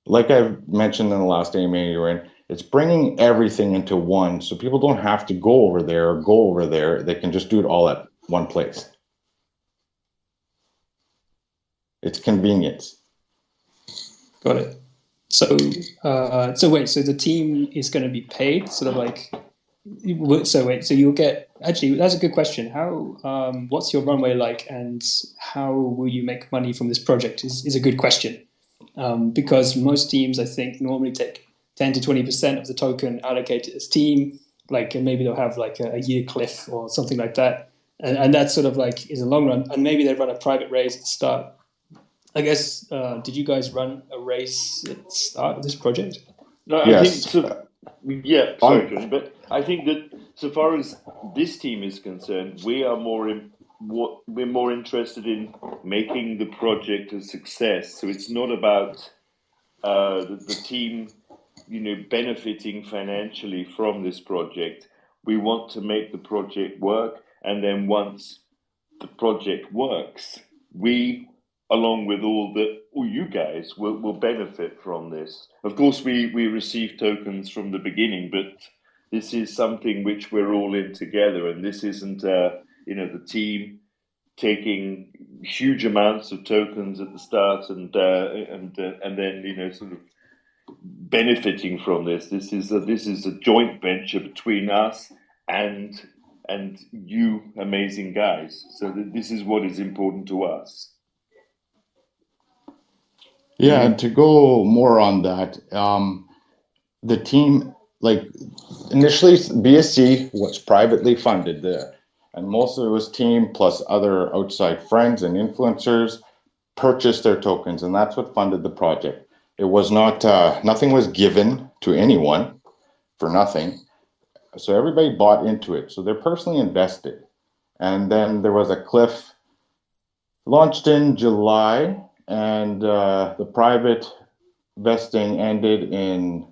like I mentioned in the last AMA you were in, it's bringing everything into one, so people don't have to go over there or go over there. They can just do it all at one place. It's convenience. Got it. So, so the team is going to be paid, sort of like. So you'll get. Actually, that's a good question. How? What's your runway like, and how will you make money from this project? Is a good question, because most teams, I think, normally take 10 to 20% of the token allocated as team, like, and maybe they'll have like a year cliff or something like that, and that sort of like is a long run, and maybe they run a private raise at the start. I guess, did you guys run a race at the start of this project? No, Yes. I think so. Yeah, sorry, Johnny, but I think that so far as this team is concerned, we're more interested in making the project a success. So it's not about the team, benefiting financially from this project. We want to make the project work, and then once the project works, we, along with all you guys, will benefit from this. Of course, we receive tokens from the beginning, but this is something which we're all in together, and this isn't the team taking huge amounts of tokens at the start and then sort of benefiting from this. This is a joint venture between us and you amazing guys. So this is what is important to us. Yeah, and to go more on that, the team like initially BSC was privately funded there, and most of it was team plus other outside friends and influencers purchased their tokens, and that's what funded the project. It was not nothing was given to anyone for nothing, so everybody bought into it. So they're personally invested. And then there was a cliff launched in July, and the private vesting ended in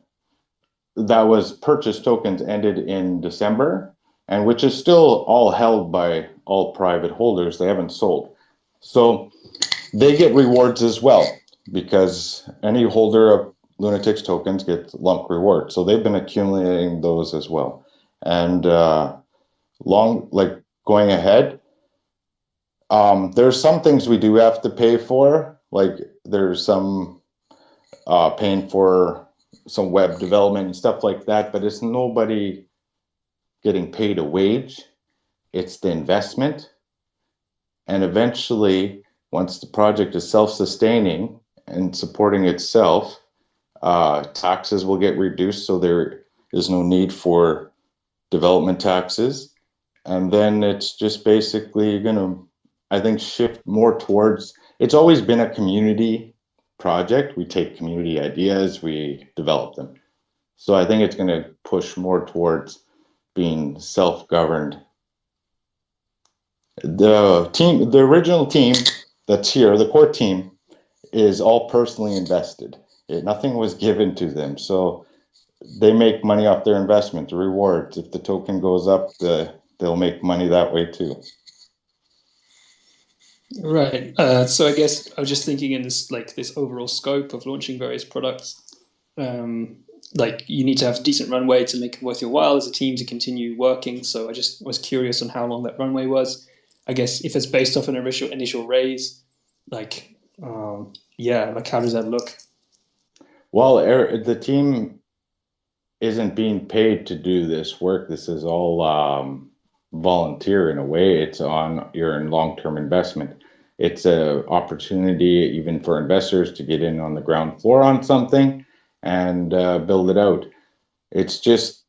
that was purchased tokens ended in December, and which is still all held by all private holders. They haven't sold. So they get rewards as well, because any holder of Lunatics tokens gets LUNC rewards. So they've been accumulating those as well. And going ahead, there's some things we do have to pay for, like there's some paying for some web development and stuff like that, but it's nobody getting paid a wage. It's the investment. And eventually, once the project is self-sustaining and supporting itself, taxes will get reduced, so there is no need for development taxes. And then it's just basically going to, I think, shift more towards, it's always been a community project. We take community ideas, we develop them. So I think it's going to push more towards being self-governed. The original team that's here, the core team, is all personally invested. Nothing was given to them. So they make money off their investment, the rewards. If the token goes up, they'll make money that way too. Right. So I guess I was just thinking in this overall scope of launching various products. You need to have a decent runway to make it worth your while as a team to continue working. So I just was curious on how long that runway was. I guess if it's based off an initial raise, how does that look? Well, the team isn't being paid to do this work. This is all volunteer in a way. It's on your long-term investment. It's an opportunity even for investors to get in on the ground floor on something and build it out. It's just,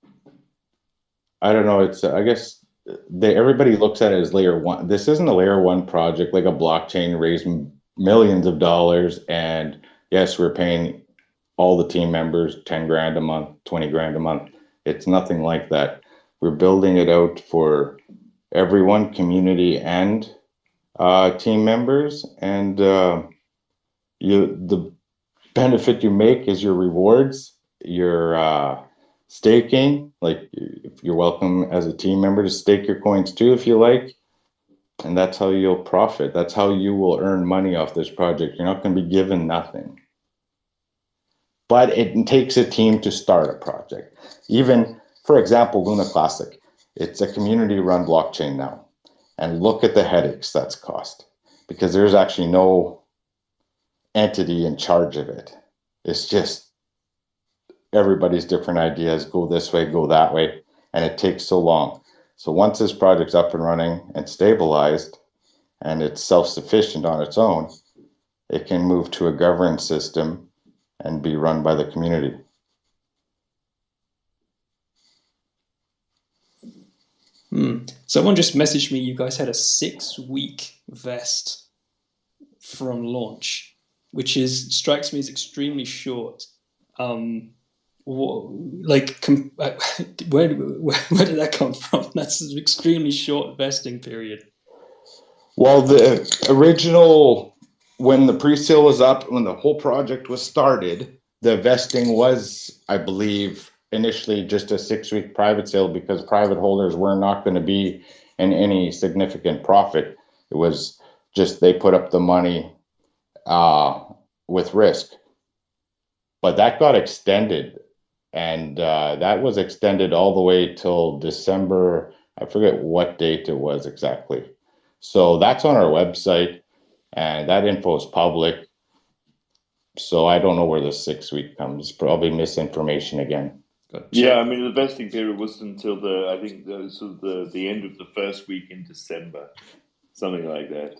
I don't know, I guess everybody looks at it as layer one. This isn't a layer one project like a blockchain raising millions of dollars. And yes, we're paying all the team members 10 grand a month, 20 grand a month. It's nothing like that. We're building it out for everyone, community and team members. And the benefit you make is your rewards, your staking. Like, if you're welcome as a team member to stake your coins too, if you like. And that's how you'll profit. That's how you will earn money off this project. You're not going to be given nothing. But it takes a team to start a project. Even, for example, Luna Classic. It's a community-run blockchain now. And look at the headaches that's cost. Because there's actually no entity in charge of it. It's just everybody's different ideas, go this way, go that way, and it takes so long. So once this project's up and running and stabilized, and it's self-sufficient on its own, it can move to a governance system and be run by the community. Someone just messaged me, you guys had a 6-week vest from launch, which strikes me as extremely short. Where did that come from? That's an extremely short vesting period. Well, the original, when the pre-sale was up, when the whole project was started, the vesting was, I believe, initially just a 6-week private sale, because private holders were not going to be in any significant profit. It was just they put up the money with risk. But that got extended, and that was extended all the way till December. I forget what date it was exactly. So that's on our website, and that info is public. So I don't know where the 6-week comes. Probably misinformation again. Gotcha. Yeah, I mean, the vesting period was until the end of the first week in December, something like that.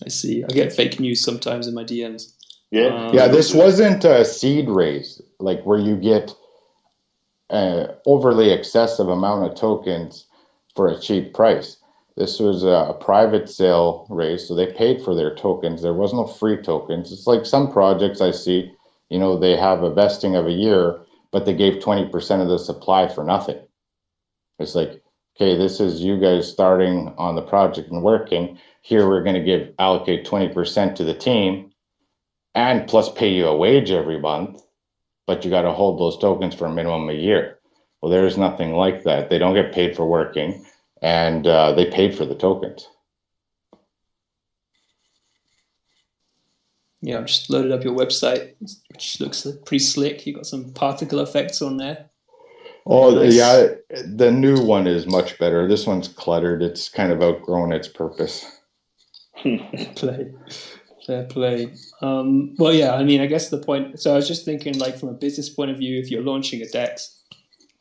I see. I get fake news sometimes in my DMs. Yeah, this wasn't a seed raise, like where you get overly excessive amount of tokens for a cheap price. This was a private sale raise, so they paid for their tokens. There was no free tokens. It's like some projects I see, they have a vesting of a year, but they gave 20% of the supply for nothing. It's like, okay, this is you guys starting on the project and working. Here we're going to allocate 20% to the team and plus pay you a wage every month, but you got to hold those tokens for a minimum of a year. Well, there's nothing like that. They don't get paid for working, and they paid for the tokens. Yeah, I've just loaded up your website, which looks pretty slick. You got some particle effects on there. Oh, Nice. yeah, the new one is much better. This one's cluttered. It's kind of outgrown its purpose. Fair play. Well, yeah, I mean, I guess the point, so I was just thinking, like, from a business point of view, if you're launching a DEX,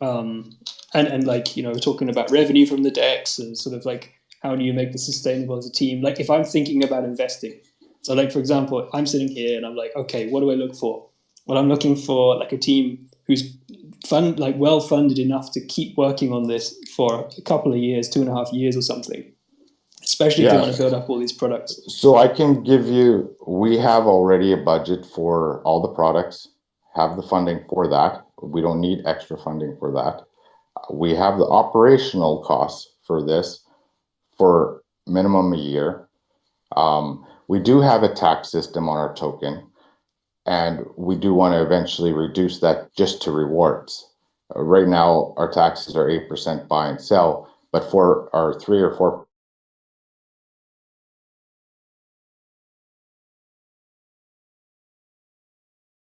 and like, we're talking about revenue from the DEX and sort of like, how do you make this sustainable as a team? Like, if I'm thinking about investing, so like, for example, I'm sitting here and I'm like, okay, what do I look for? Well, I'm looking for like a team who's well funded enough to keep working on this for a couple of years, 2.5 years or something, especially if you want to build up all these products. So I can we have already a budget for all the products, have the funding for that. We don't need extra funding for that. We have the operational costs for this for minimum a year. We do have a tax system on our token, and we do want to eventually reduce that just to rewards. Right now, our taxes are 8% buy and sell, but for our 3 or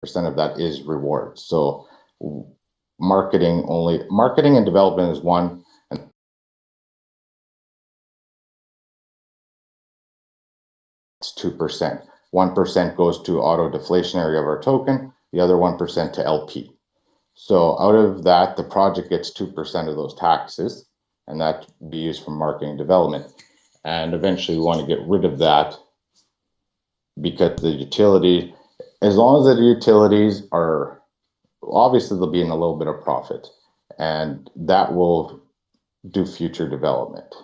4% of that is rewards. So marketing and development is one, and it's 2%. 1% goes to auto deflationary of our token, the other 1% to LP. So out of that, the project gets 2% of those taxes, and that be used for marketing and development. And eventually we want to get rid of that because the utility, as long as the utilities are, obviously they'll be in a little bit of profit, and that will do future development.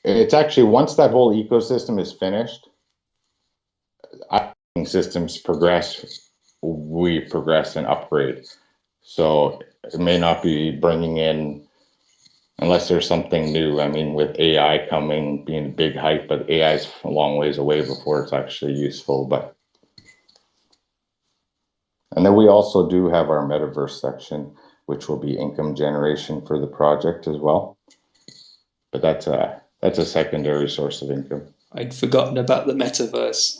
It's actually, once that whole ecosystem is finished, systems progress, we progress and upgrade. So it may not be bringing in, unless there's something new. I mean, with AI coming, being a big hype, but AI is a long ways away before it's actually useful. And then we also do have our metaverse section, which will be income generation for the project as well. But that's a secondary source of income. I'd forgotten about the metaverse.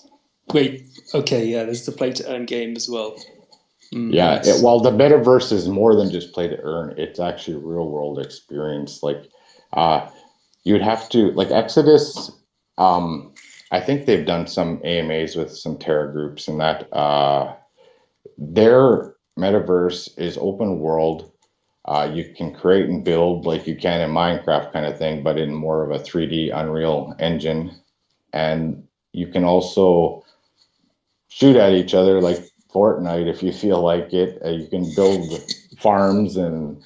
Wait, okay, yeah, there's the play to earn game as well. Yeah, Nice. well, the metaverse is more than just play to earn. It's actually a real world experience. Like, you'd have to, like Exodus, I think they've done some AMAs with some Terra groups, and that their metaverse is open world. You can create and build like you can in Minecraft kind of thing, but in more of a 3D Unreal Engine. And you can also shoot at each other like Fortnite if you feel like it. You can build farms and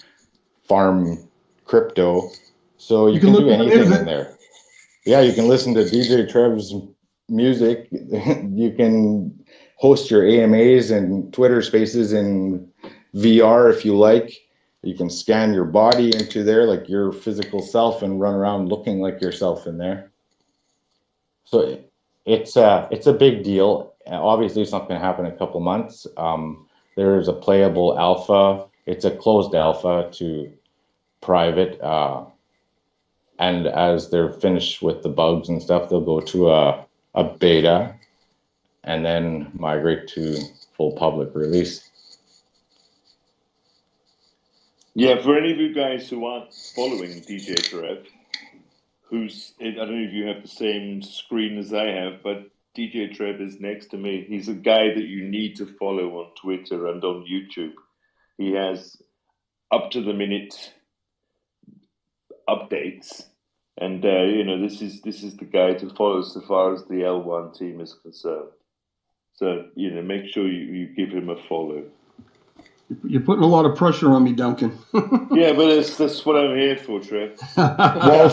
farm crypto. So you can do anything in there. Yeah, you can listen to DJ Trev's music. You can host your AMAs and Twitter spaces in VR if you like. You can scan your body into there, like your physical self, and run around looking like yourself in there. So it's a big deal. Obviously, it's not going to happen in a couple months. There is a playable alpha. It's a closed alpha to private. And as they're finished with the bugs and stuff, they'll go to a beta and then migrate to full public release. Yeah, for any of you guys who aren't following DJ Trev, I don't know if you have the same screen as I have, but DJ Trev is next to me. He's a guy that you need to follow on Twitter and on YouTube. He has up to the minute updates, and this is the guy to follow so far as the L1 team is concerned. So make sure you give him a follow. You're putting a lot of pressure on me, Duncan. Yeah, but that's what I'm here for, Trev. Well,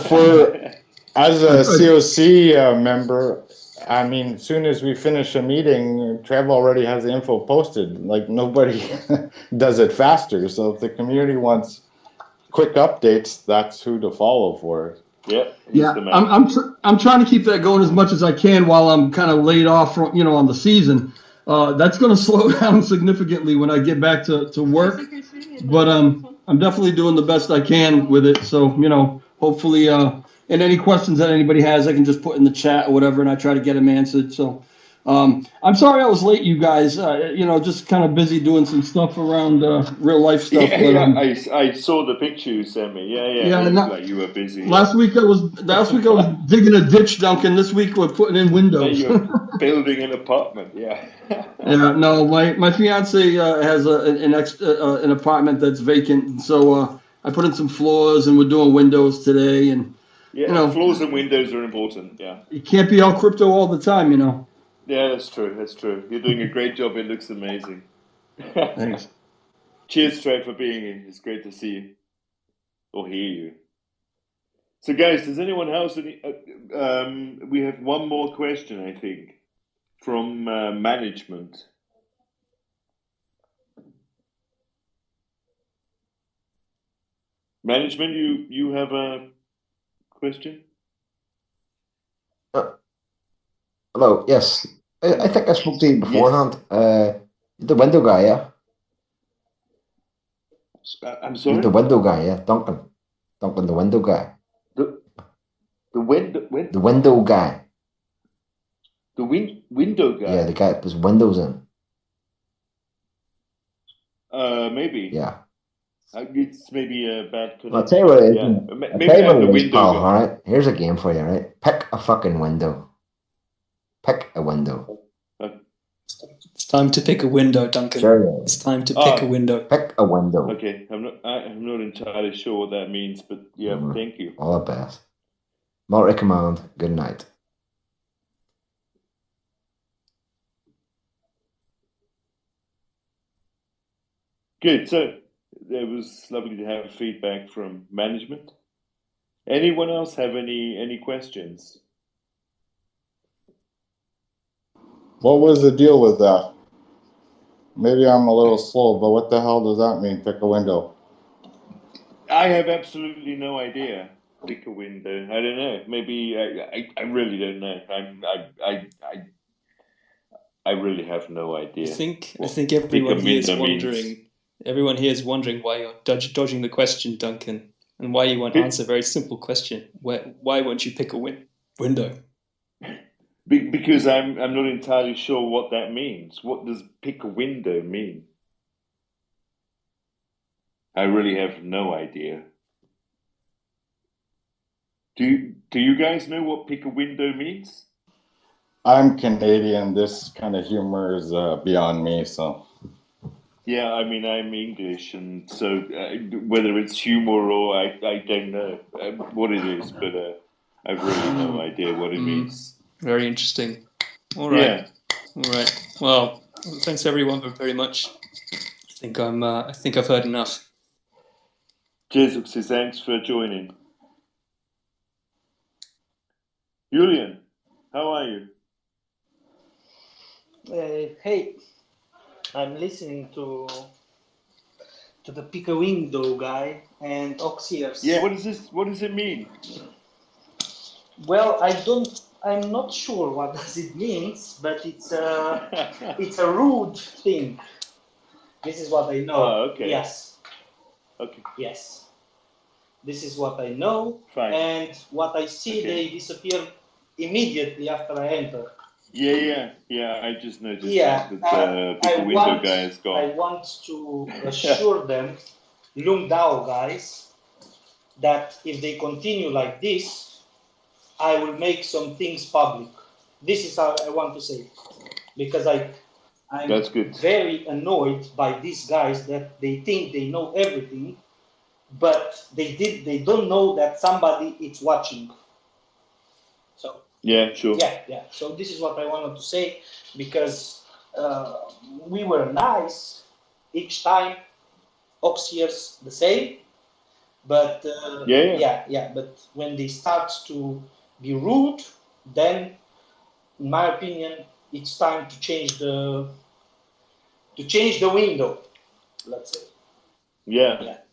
as a COC member, I mean, as soon as we finish a meeting, Trev already has the info posted. Like, nobody does it faster. So if the community wants quick updates, that's who to follow for. Yeah, Yeah, the man. I'm trying to keep that going as much as I can while I'm kind of laid off from, on the season. That's going to slow down significantly when I get back to work. But I'm definitely doing the best I can with it. So, hopefully, and any questions that anybody has, I can just put in the chat or whatever, and I try to get them answered. So, I'm sorry I was late, you guys. Just kind of busy doing some stuff around real life stuff. Yeah, But, I saw the picture you sent me. Yeah, it looked like you were busy. Last week I was digging a ditch, Duncan. This week we're putting in windows. You're building an apartment. Yeah. Yeah, no, my fiance has an apartment that's vacant, so I put in some floors and we're doing windows today. And floors and windows are important. Yeah. You can't be all crypto all the time, Yeah, that's true. That's true. You're doing a great job. It looks amazing. Thanks. Cheers, Trey, for being here. It's great to see you or hear you. So, guys, does anyone else? We have one more question, I think, from management. Management, you have a question? Hello. Yes, I think I spoke to you beforehand. The window guy, yeah. I'm sorry. The window guy, yeah. Duncan, the window guy. The window guy. The window guy. Yeah, the guy that puts windows in. Maybe. Yeah. It's maybe a bad connection. I'll tell you what it is. Yeah. Maybe I'm the window guy. All right. Here's a game for you, right? Pick a fucking window. Pick a window. It's time to pick a window, Duncan. Sure. It's time to pick a window. Pick a window. Okay, I'm not entirely sure what that means, but yeah, thank you. All the best. Multi-command. Good night. Good. So it was lovely to have feedback from management. Anyone else have any questions? What was the deal with that? Maybe I'm a little slow, but what the hell does that mean, pick a window? I have absolutely no idea. Pick a window. I don't know. Maybe I really don't know. I really have no idea. I think everyone here is wondering. Everyone here is wondering why you're dodging the question, Duncan, and why you won't answer a very simple question. Why won't you pick a window? Because I'm not entirely sure what that means. What does pick a window mean? I really have no idea. Do you guys know what pick a window means? I'm Canadian. This kind of humor is beyond me, so. Yeah, I mean, I'm English, and so whether it's humor or I don't know what it is, but I've really no idea what it means. Very interesting. All right. Yeah. All right. Well, thanks everyone very much. I think I've heard enough. Cheers, Uxie. Thanks for joining. Julian, how are you? Hey, I'm listening to the pick a window guy and Oxiers. Yeah, what does it mean? Well, I'm not sure what does it means, but it's a rude thing. This is what I know. Oh, okay. Yes. Okay. Yes. This is what I know. Fine. And what I see, they disappear immediately after I enter. Yeah. I just noticed that the window guy is gone. I want to assure them, LUNC guys, that if they continue like this, I will make some things public. This is how I want to say, because I'm That's good. very annoyed by these guys that they think they know everything, but they don't know that somebody is watching. So yeah, sure. Yeah. So this is what I wanted to say, because we were nice each time Oxier's the same, but but when they start to be rude, then in my opinion it's time to change the window, let's say. But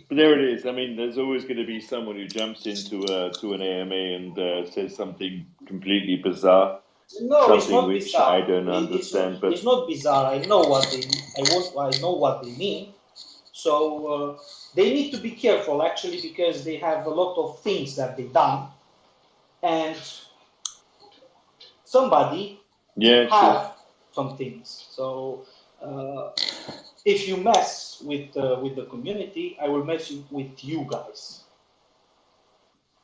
there it is. I mean, there's always going to be someone who jumps into an AMA and says something completely bizarre. No, it's not which bizarre. I don't understand. It's not bizarre. I know what they mean. So they need to be careful, actually, because they have a lot of things that they've done, and somebody have some things. So if you mess with the community, I will mess with you guys.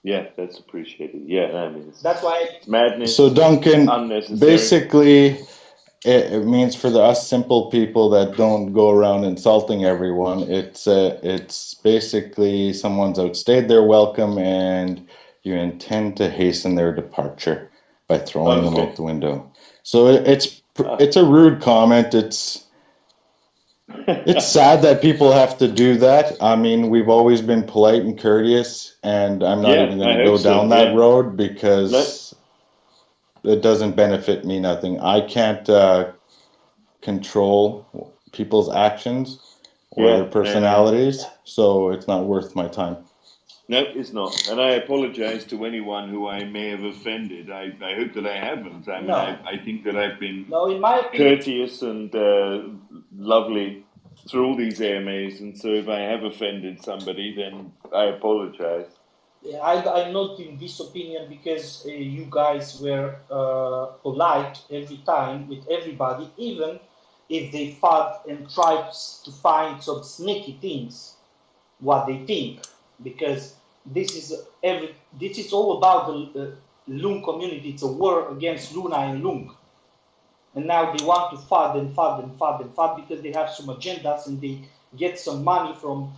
Yeah, that's appreciated. Yeah, I mean, that's why it's madness. So Duncan, unnecessary. Basically, it means for the us simple people that don't go around insulting everyone. It's basically someone's outstayed their welcome, and you intend to hasten their departure by throwing them out the window. So it's a rude comment. It's sad that people have to do that. I mean, we've always been polite and courteous, and I'm not even going to go down that road because it doesn't benefit me nothing. I can't control people's actions or their personalities, so it's not worth my time. No, it's not. And I apologize to anyone who I may have offended. I hope that I haven't. I mean, I think that I've been courteous and lovely through all these AMAs, and so if I have offended somebody, then I apologize. Yeah, I'm not in this opinion because you guys were polite every time with everybody, even if they fought and tried to find some sneaky things, what they think, because this is all about the LUNC community. It's a war against Luna and LUNC. And now they want to fight because they have some agendas and they get some money from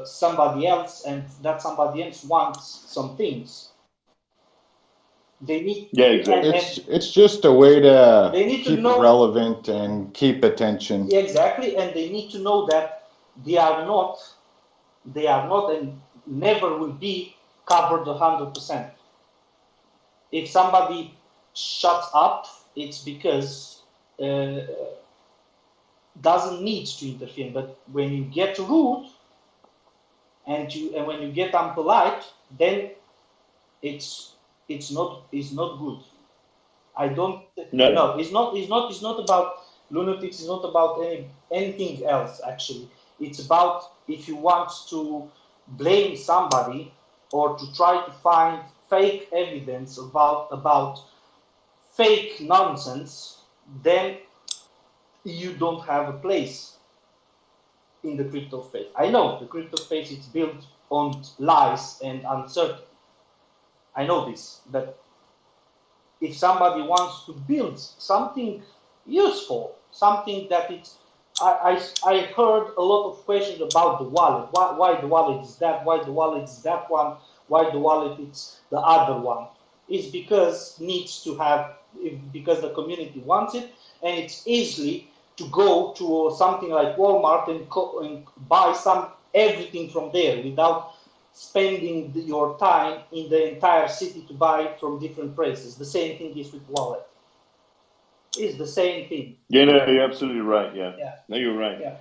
somebody else, and that somebody else wants some things. They need it's just a way to keep it relevant and keep attention. Exactly, and they need to know that they are not and never will be covered 100%. If somebody shuts up, it's because doesn't need to interfere. But when you get rude and when you get unpolite, then it's not good. I don't. No, it's not about Lunatics. It's not about anything else. Actually, it's about if you want to blame somebody or to try to find fake evidence about fake nonsense, then you don't have a place in the crypto space. I know the crypto space is built on lies and uncertainty. I know this, but if somebody wants to build something useful, something that it's, I heard a lot of questions about the wallet. Why the wallet is that? Why the wallet is that one? Why the wallet is the other one? It's because because the community wants it, and it's easily to go to something like Walmart and buy everything from there without spending your time in the entire city to buy from different places. The same thing is with wallet. It's the same thing. Yeah, no, you're absolutely right. Yeah. No, you're right. Yeah.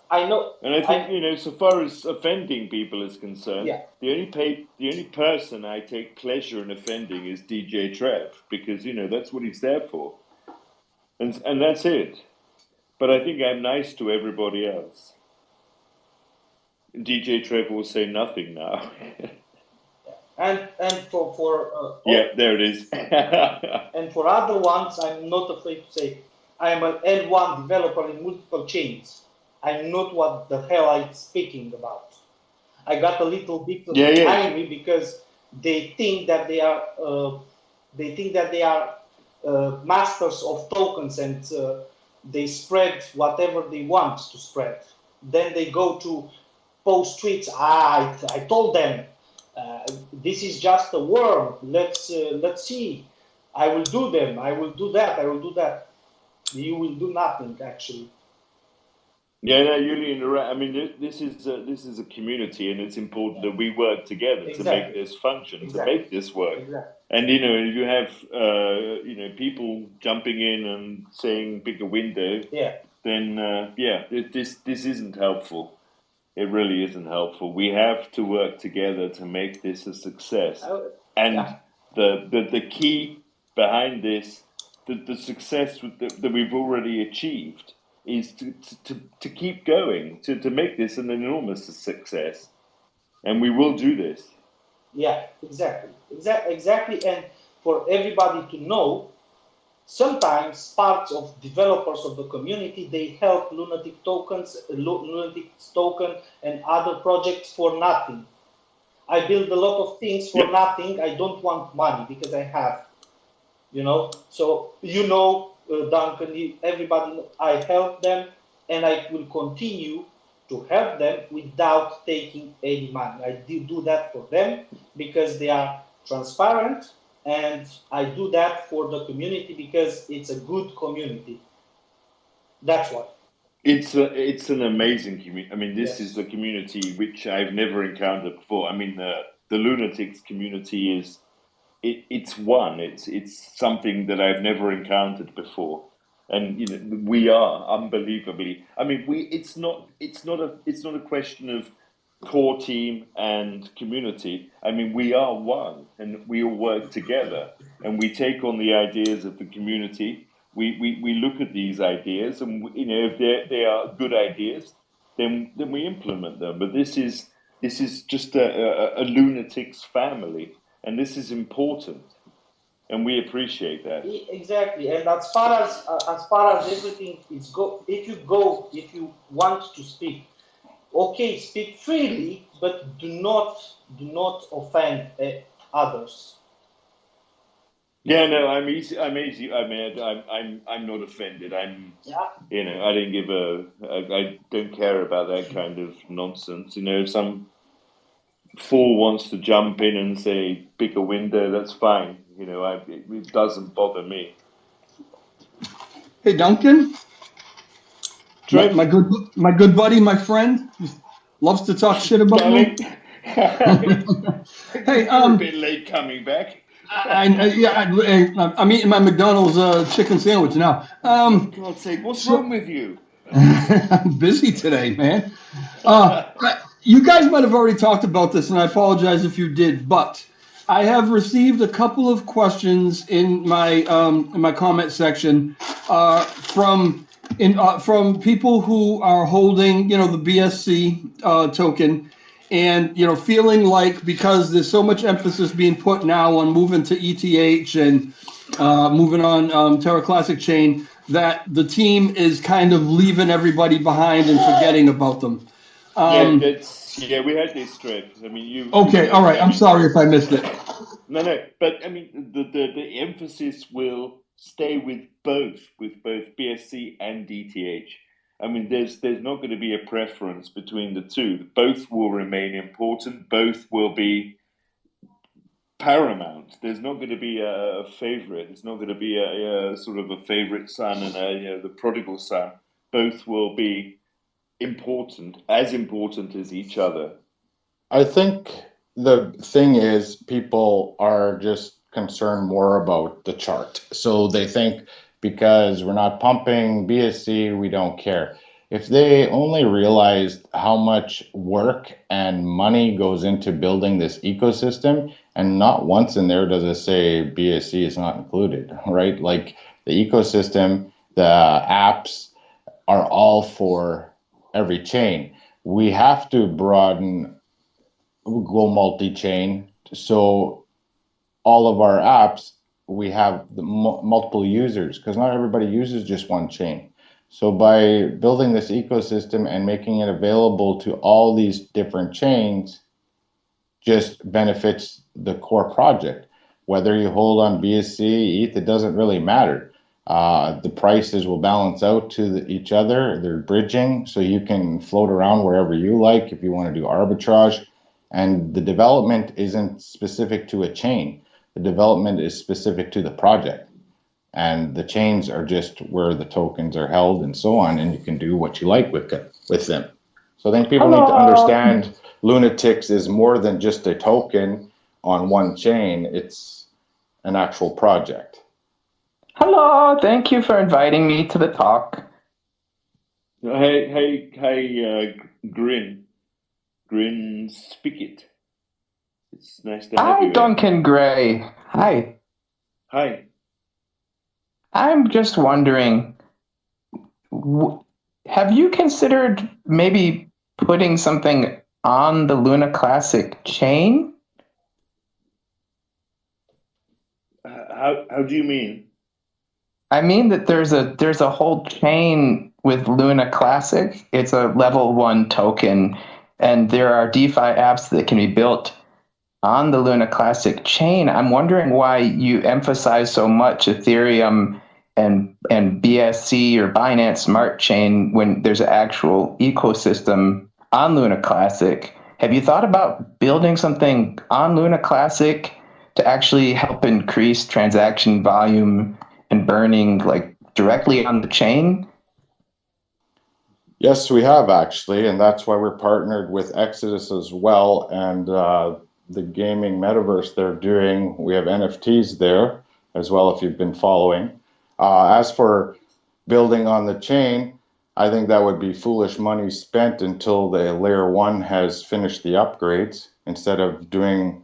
I know. And I think so far as offending people is concerned, the only person I take pleasure in offending is DJ Trev, because that's what he's there for, and that's it. But I think I'm nice to everybody else. DJ Trev will say nothing now. And for there it is. And for other ones, I'm not afraid to say I am an L1 developer in multiple chains. I know what the hell I'm speaking about. I got a little bit angry because they think that they are masters of tokens, and they spread whatever they want to spread. Then they go to post tweets. I told them this is just a worm. Let's see. I will do them. I will do that. I will do that. You will do nothing, actually. Yeah, no, Julian, you're right. I mean, this is a community, and it's important that we work together to make Exactly. this function, to Exactly. make this work. Exactly. And if you have people jumping in and saying pick a window, Yeah. then this isn't helpful. It really isn't helpful. We have to work together to make this a success. And Yeah. the key behind this, the success that we've already achieved, is to keep going, to make this an enormous success. And we will do this. Yeah, exactly. And for everybody to know, sometimes parts of developers of the community, they help Lunatics Token and other projects for nothing. I build a lot of things for nothing. I don't want money because I have, So Duncan, everybody, I help them, and I will continue to help them without taking any money. I do that for them because they are transparent, and I do that for the community because it's a good community. That's why. It's an amazing community. I mean, this Yes. is a community which I've never encountered before. I mean, the Lunatics community is it's one. It's something that I've never encountered before, and we are unbelievably. I mean, it's not a question of core team and community. I mean, we are one, and we all work together, and we take on the ideas of the community. We look at these ideas, and if they are good ideas, then we implement them. But this is just a Lunatics family, and this is important, and we appreciate that. Exactly, and as far as everything is if you want to speak, okay, speak freely, but do not offend others. Yeah, no, I'm easy. I'm easy. I mean, I'm not offended. I don't give I don't care about that kind of nonsense. If some fool wants to jump in and say pick a window, that's fine. It doesn't bother me. Hey, Duncan, Trev, my good buddy, my friend, loves to talk shit about me. Hey, you're a bit late coming back. I'm eating my McDonald's chicken sandwich now. For God's sake, what's wrong with you? I'm busy today, man. You guys might have already talked about this, and I apologize if you did, but I have received a couple of questions in my comment section from people who are holding, the BSC token, and feeling like because there's so much emphasis being put now on moving to ETH and moving on Terra Classic chain, that the team is kind of leaving everybody behind and forgetting about them. We had this, Trev. I mean, you. Okay, all right. I'm sorry if I missed it. No, but I mean, the emphasis will stay with both BSC and DTH. I mean, there's not going to be a preference between the two. Both will remain important. Both will be paramount. There's not going to be a favorite. It's not going to be a sort of a favorite son and the prodigal son. Both will be important as each other. I think the thing is people are just concerned more about the chart. So they think because we're not pumping BSC, we don't care. If they only realized how much work and money goes into building this ecosystem, and not once in there does it say BSC is not included, right? Like the ecosystem, the apps are all for every chain. We have to broaden, go multi-chain, so all of our apps, we have the multiple users, because not everybody uses just one chain. So by building this ecosystem and making it available to all these different chains, just benefits the core project. Whether you hold on BSC, ETH, it doesn't really matter. The prices will balance out to each other. They're bridging, so you can float around wherever you like if you want to do arbitrage. And the development isn't specific to a chain. The development is specific to the project. and the chains are just where the tokens are held and so on, and you can do what you like with them. So I think people need to understand Lunatics is more than just a token on one chain. It's an actual project. Hello, thank you for inviting me to the talk. Hey, Grin Spigot. It's nice to have Hi, you. Duncan Gray. Hi. Hi. I'm just wondering, have you considered maybe putting something on the Luna Classic chain? How do you mean? I mean that there's a whole chain with Luna Classic. It's a level 1 token, and there are DeFi apps that can be built on the Luna Classic chain. I'm wondering why you emphasize so much Ethereum and BSC or Binance Smart Chain when there's an actual ecosystem on Luna Classic. Have you thought about building something on Luna Classic to actually help increase transaction volume and burning like directly on the chain? Yes, we have actually, and that's why we're partnered with Exodus as well, and the gaming metaverse they're doing. We have NFTs there as well if you've been following. As for building on the chain, I think that would be foolish money spent until the layer 1 has finished the upgrades, instead of doing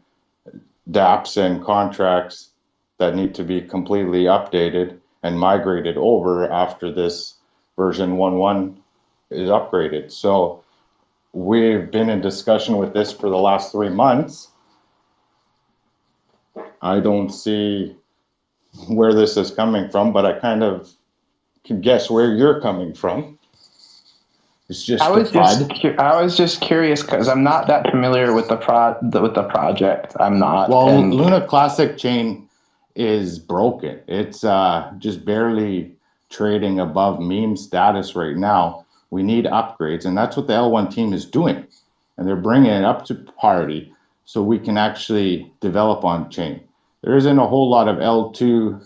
dApps and contracts that need to be completely updated and migrated over after this version 1.1 is upgraded. So we've been in discussion with this for the last 3 months. I don't see where this is coming from, but I kind of can guess where you're coming from. It's just I was just curious because I'm not that familiar with the project. I'm not. Well, Luna Classic chain is broken. It's just barely trading above meme status right now. We need upgrades, and that's what the L1 team is doing, and they're bringing it up to parity so we can actually develop on chain. There isn't a whole lot of L2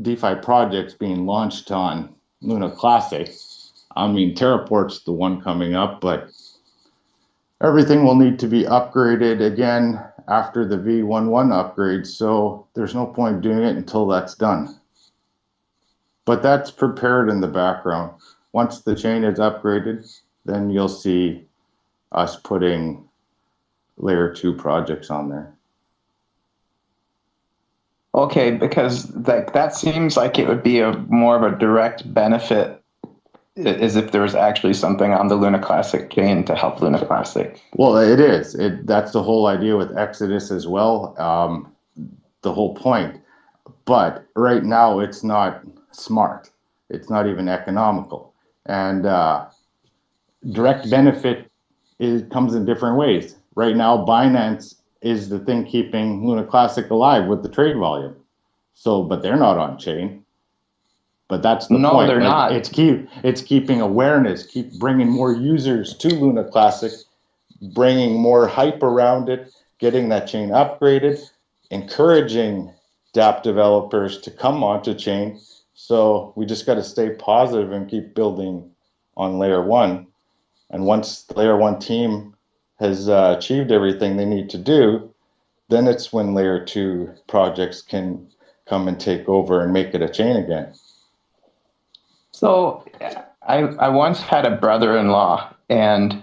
DeFi projects being launched on Luna Classic. I mean, Terraport's the one coming up, but everything will need to be upgraded again after the V1.1 upgrade, so there's no point doing it until that's done. But that's prepared in the background. Once the chain is upgraded, then you'll see us putting layer 2 projects on there. Okay, because that seems like it would be more of a direct benefit, as if there was actually something on the Luna Classic chain to help Luna Classic. Well, it is. That's the whole idea with Exodus as well, the whole point. But right now, it's not smart. It's not even economical. And direct benefit comes in different ways. Right now, Binance is the thing keeping Luna Classic alive with the trade volume. So, but they're not on chain. But that's the point. No, they're not. It's keeping awareness, keep bringing more users to Luna Classic, bringing more hype around it, getting that chain upgraded, encouraging dApp developers to come onto chain. So we just got to stay positive and keep building on layer 1. And once the layer 1 team has achieved everything they need to do, then it's when layer 2 projects can come and take over and make it a chain again. So I once had a brother-in-law, and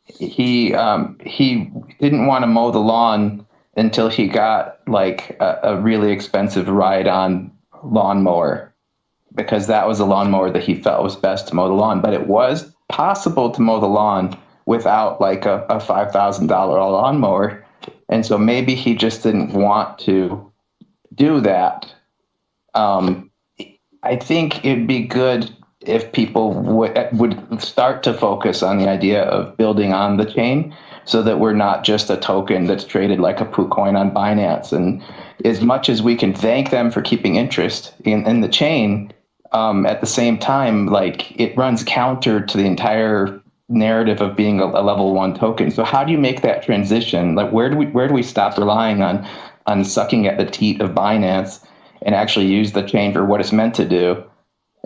he didn't want to mow the lawn until he got like a really expensive ride-on lawnmower, because that was a lawnmower that he felt was best to mow the lawn. But it was possible to mow the lawn without like a $5,000 lawnmower. And so maybe he just didn't want to do that. I think it'd be good if people would start to focus on the idea of building on the chain, so that we're not just a token that's traded like a Poocoin on Binance. And as much as we can thank them for keeping interest in the chain, at the same time, like, it runs counter to the entire narrative of being a level 1 token. So how do you make that transition? Like, where do we stop relying on sucking at the teat of Binance and actually use the chain for what it's meant to do?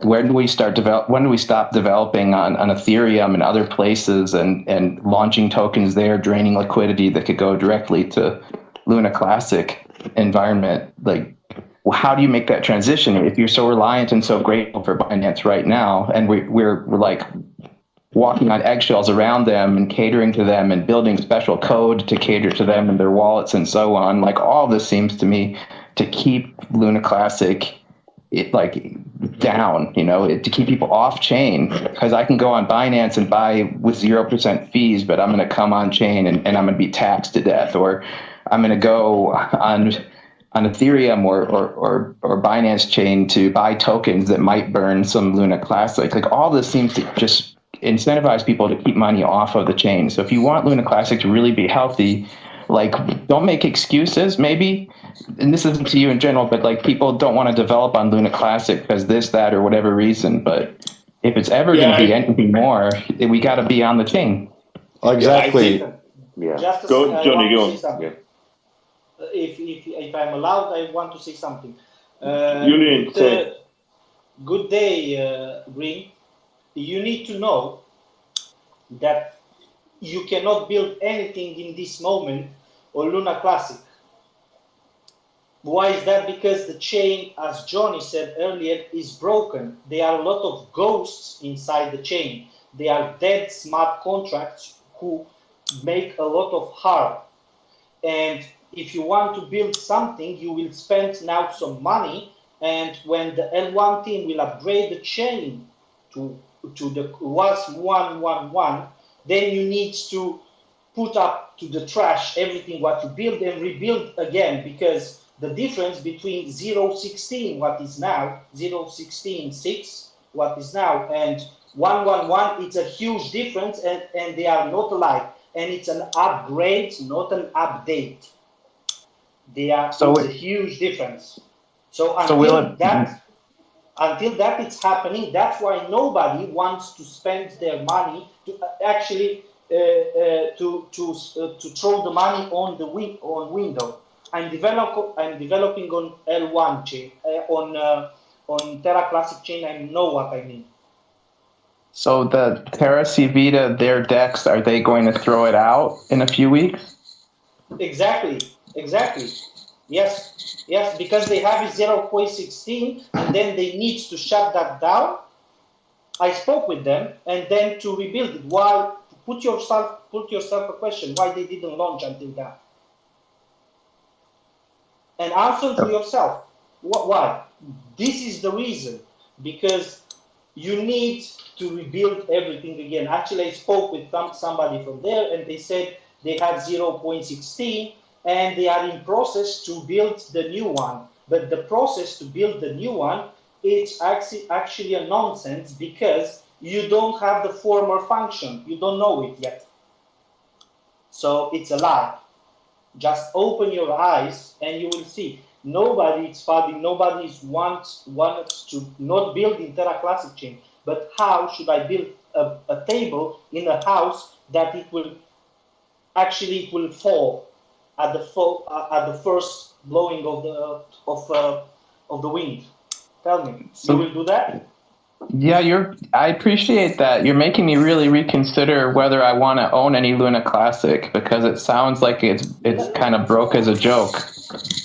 When do we stop developing on Ethereum and other places and launching tokens there, draining liquidity that could go directly to Luna Classic environment? Like, how do you make that transition if you're so reliant and so grateful for Binance right now, and we're like walking on eggshells around them and catering to them and building special code to cater to them and their wallets and so on? Like, all this seems to me to keep Luna Classic down, to keep people off chain, because I can go on Binance and buy with 0% fees, but I'm going to come on chain and I'm going to be taxed to death, or I'm going to go on Ethereum or Binance chain to buy tokens that might burn some Luna Classic. Like, all this seems to just incentivize people to keep money off of the chain. So if you want Luna Classic to really be healthy, like, don't make excuses, maybe. And this isn't to you in general, but like, people don't want to develop on Luna Classic because this, that, or whatever reason. But if it's ever going to be anything more, we got to be on the chain. Exactly. Just Johnny, go on. Yeah. If I'm allowed, I want to say something. Julian, say. Good day, Green. You need to know that you cannot build anything in this moment on Luna Classic. Why is that? Because the chain, as Johnny said earlier, is broken. There are a lot of ghosts inside the chain. They are dead smart contracts who make a lot of harm. And if you want to build something, you will spend now some money. And when the L1 team will upgrade the chain to the WAS 111, then you need to put up to the trash everything what you build and rebuild again, because the difference between 0.16, what is now, 0.16.6, what is now, and 111, it's a huge difference, and they are not alike. And it's an upgrade, not an update. It's a huge difference. So until that it's happening, that's why nobody wants to spend their money to actually to throw the money on window. I'm developing on L1 chain, on Terra Classic chain. I know what I mean. So the Terra Civita, their DEX, are they going to throw it out in a few weeks? Exactly. Yes, because they have 0.16 and then they need to shut that down. I spoke with them, and then to rebuild it. Why? Put yourself a question. Why they didn't launch until that? And answer to yourself. Why? This is the reason. Because you need to rebuild everything again. Actually, I spoke with somebody from there, and they said they have 0.16, and they are in process to build the new one. But the process to build the new one, it's actually a nonsense, because you don't have the former function. You don't know it yet. So it's a lie. Just open your eyes and you will see. Nobody is fighting, nobody wants to not build in Terra Classic chain. But how should I build a table in a house that it will fall at the first blowing of the wind? Tell me, you will do that? Yeah, I appreciate that. You're making me really reconsider whether I want to own any Luna Classic, because it sounds like it's kind of broke as a joke.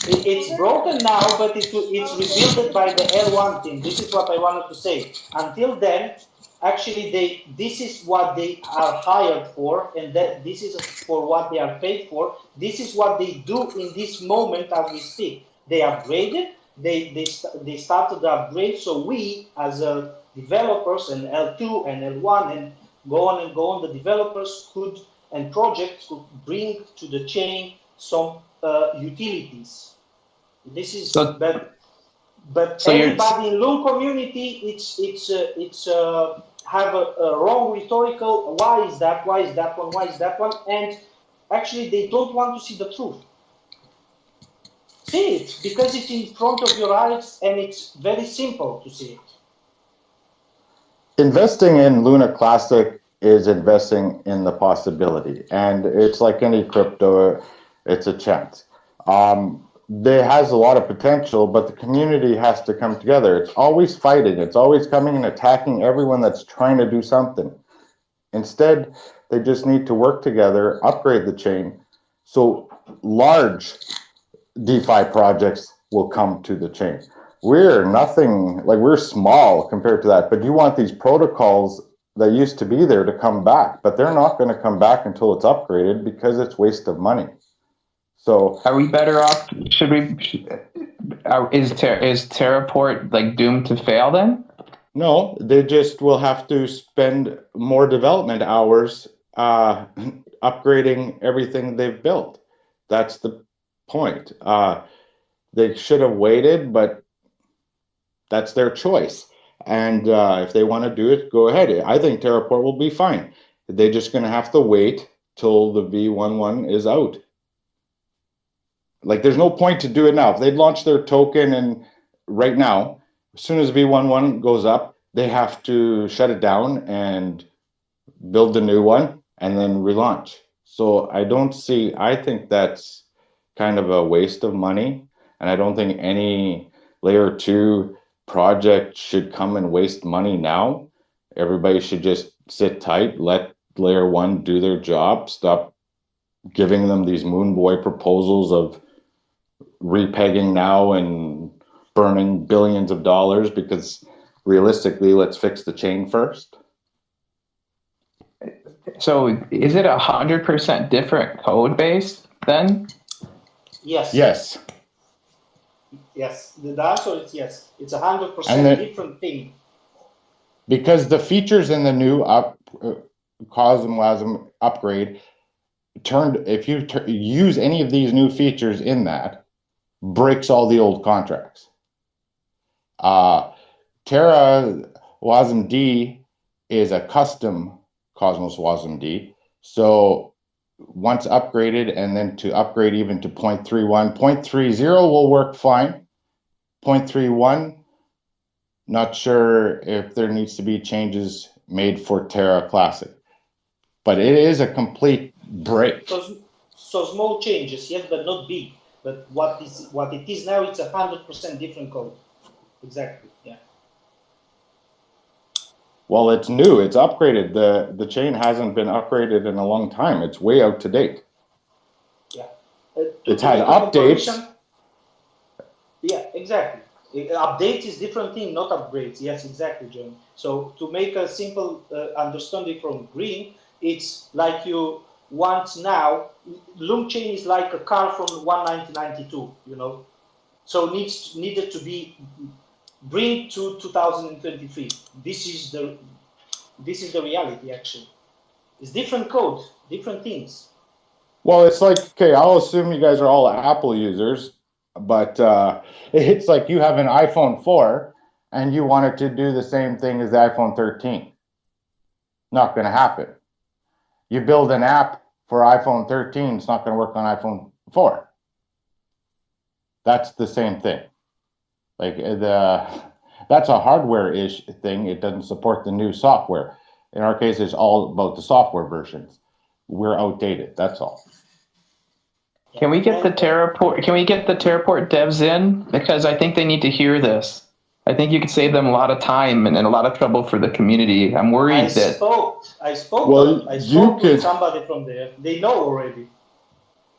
It's broken now, but it's rebuilt by the L1 team. This is what I wanted to say. Until then, actually, this is what they are hired for, and this is for what they are paid for. This is what they do in this moment as we speak. They upgraded. They started the upgrade, so we as developers and L2 and L1 and go on, the developers and projects could bring to the chain some utilities. This is but everybody in LUNC community it's have a wrong rhetorical. Why is that one? Why is that one? And actually, they don't want to see the truth. See it, because it's in front of your eyes, and it's very simple to see it. Investing in Luna Classic is investing in the possibility, and it's like any crypto, it's a chance. there has a lot of potential, but the community has to come together. It's always fighting. It's always coming and attacking everyone that's trying to do something. Instead, they just need to work together, upgrade the chain, so large DeFi projects will come to the chain. We're nothing, like we're small compared to that, but you want these protocols that used to be there to come back, but they're not going to come back until it's upgraded because it's waste of money. So are we better off? Should we? Is Terraport like doomed to fail then? no, they just will have to spend more development hours upgrading everything they've built. That's the point. They should have waited, but that's their choice. And if they want to do it, go ahead. I think Terraport will be fine. They're just going to have to wait till the V11 is out. Like, there's no point to do it now. If they'd launch their token and right now, as soon as V11 goes up, they have to shut it down and build the new one and then relaunch. So I think that's kind of a waste of money. And I don't think any layer 2 project should come and waste money now. Everybody should just sit tight, let layer 1 do their job, stop giving them these moon boy proposals of repegging now and burning billions of dollars, because realistically, let's fix the chain first. So is it 100% different code base then? Yes. Yes. Yes. The answer is yes. It's 100% And different thing. Because the features in the new CosmWasm upgrade if you use any of these new features in that, breaks all the old contracts. Terra Wasm D is a custom Cosmos Wasm D. So once upgraded, and then to upgrade even to 0.31, 0.30 will work fine. 0.31, not sure if there needs to be changes made for Terra Classic. But it is a complete break. So small changes, yes, but not big. But what it is now, it's 100% different code. Exactly, yeah. Well, it's new. It's upgraded. The chain hasn't been upgraded in a long time. It's way out to date. Yeah. It's had updates. Yeah, exactly. Update is different thing, not upgrades. Yes, exactly, John. So to make a simple understanding from Green, it's like you want now. LUNC chain is like a car from 1992. You know, so needed to be bring to 2023. This is the reality. Actually, it's different code, different things. Well, it's like, okay, I'll assume you guys are all Apple users, but it's like you have an iPhone 4 and you want it to do the same thing as the iPhone 13. Not going to happen. You build an app for iPhone 13, it's not going to work on iPhone 4. That's the same thing. Like that's a hardware-ish thing. It doesn't support the new software. In our case, it's all about the software versions. We're outdated. That's all. Can we get the Terraport? Can we get the Terraport devs in? Because I think they need to hear this. I think you could save them a lot of time and a lot of trouble for the community. I'm worried I spoke with somebody from there. They know already.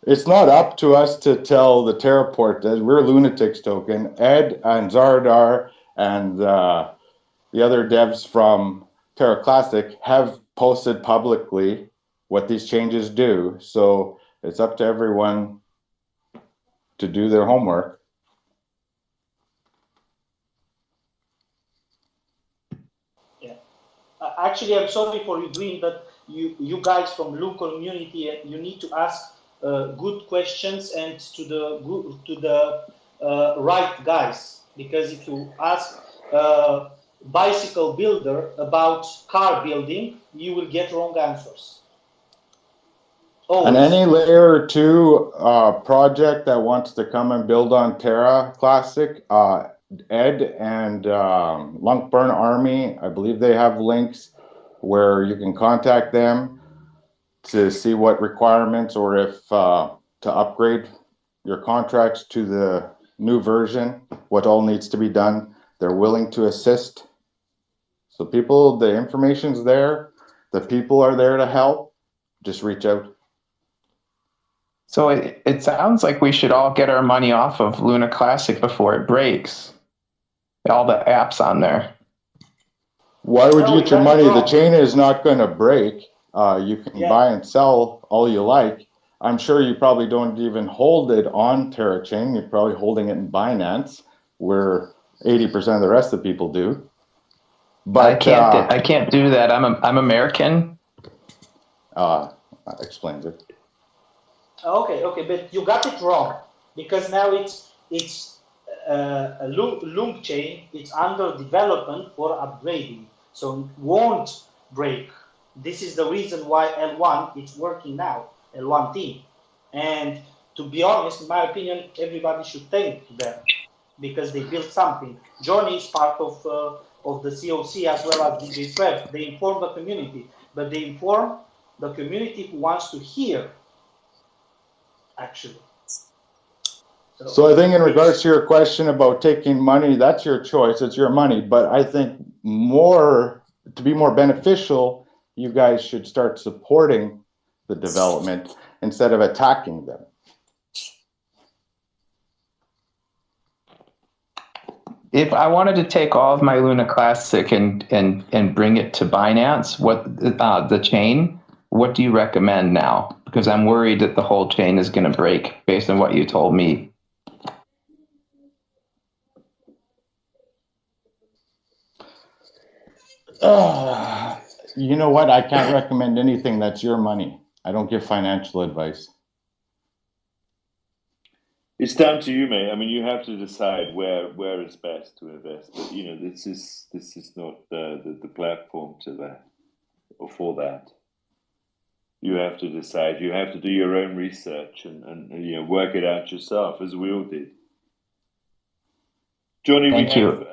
It's not up to us to tell the Terraport devs. We're Lunatics Token. Ed and Zardar and the other devs from Terra Classic have posted publicly what these changes do. So it's up to everyone to do their homework. Yeah. Actually, I'm sorry for you doing that. You guys from LUNC community, you need to ask good questions and to the right guys. Because if you ask bicycle builder about car building, you will get wrong answers. And any layer 2 project that wants to come and build on Terra Classic, Ed and LUNC Burn Army, I believe they have links where you can contact them to see what requirements or if to upgrade your contracts to the new version, what all needs to be done. They're willing to assist. So people, the information's there. The people are there to help. Just reach out. So it sounds like we should all get our money off of Luna Classic before it breaks. All the apps on there. Why would you get your money? The wrong. chain is not going to break. You can buy and sell all you like. I'm sure you probably don't even hold it on TerraChain. You're probably holding it in Binance, where 80% of the rest of the people do. But I can't do that. I'm American. That explains it. Okay, but you got it wrong, because now it's a LUNC chain. It's under development for upgrading, so it won't break. This is the reason why L1 it's working now, L1 team. And to be honest, in my opinion, everybody should thank them because they built something. Johnny is part of the COC as well as DJ Trev. They inform the community, but they inform the community who wants to hear. Actually. So I think in regards to your question about taking money, that's your choice. It's your money. But I think to be more beneficial, you guys should start supporting the development instead of attacking them. If I wanted to take all of my Luna Classic and bring it to Binance, the chain, what do you recommend now? Because I'm worried that the whole chain is going to break based on what you told me. You know what? I can't recommend anything. That's your money. I don't give financial advice. It's down to you, mate. I mean, you have to decide where is best to invest. But you know, this is not the platform to that or for that. You have to decide. You have to do your own research and you know, work it out yourself, as we all did. Johnny, Thank you.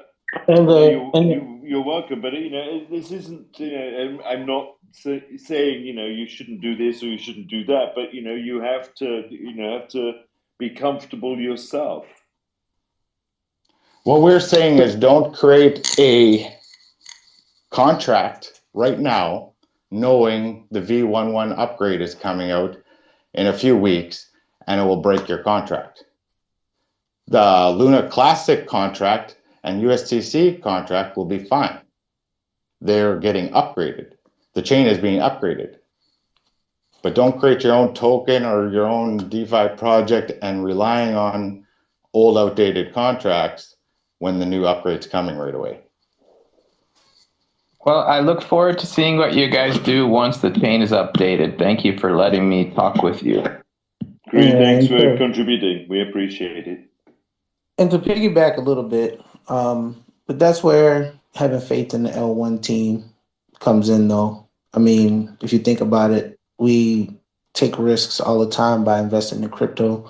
You're welcome. But you know, this isn't. You know, I'm not saying you know you shouldn't do this or you shouldn't do that. But you know, you have to be comfortable yourself. What we're saying is don't create a contract right now knowing the V11 upgrade is coming out in a few weeks and it will break your contract. The Luna Classic contract and USTC contract will be fine. They're getting upgraded. The chain is being upgraded. But don't create your own token or your own DeFi project and relying on old outdated contracts when the new upgrade's coming right away. Well, I look forward to seeing what you guys do once the chain is updated. Thank you for letting me talk with you. Great, thanks for contributing. We appreciate it. And to piggyback a little bit, but that's where having faith in the L1 team comes in, though. I mean, if you think about it, we take risks all the time by investing in crypto.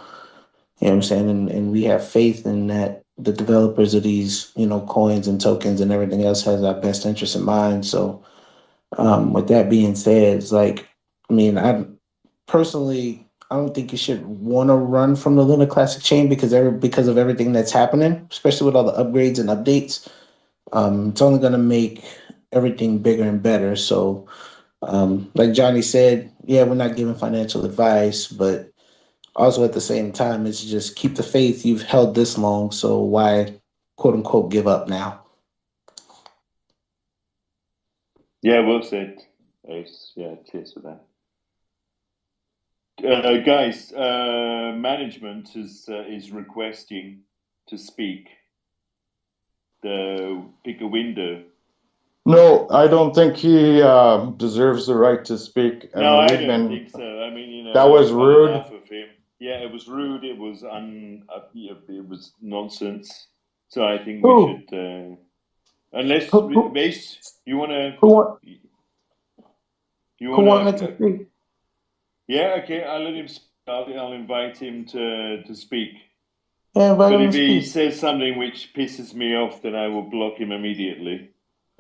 You know what I'm saying? And we have faith in that the developers of these, you know, coins and tokens and everything else has our best interest in mind. So with that being said, it's like, I mean, I don't think you should want to run from the Luna Classic chain because of everything that's happening, especially with all the upgrades and updates. It's only going to make everything bigger and better. So like Johnny said, yeah, we're not giving financial advice, but also at the same time, it's just keep the faith. You've held this long, so why, quote unquote, give up now? Yeah, well said, Ace. Yeah, cheers for that. Guys, management is requesting to speak. Pick a window. No, I don't think he deserves the right to speak. No, I don't think so. I mean, you know, that was rude. Enough of him. Yeah, it was rude. It was it was nonsense. So I think we should, unless Mace, you want to. Who wanted to speak? Yeah, okay. I'll let him. I'll invite him to speak. Yeah, but if he says something which pisses me off, then I will block him immediately.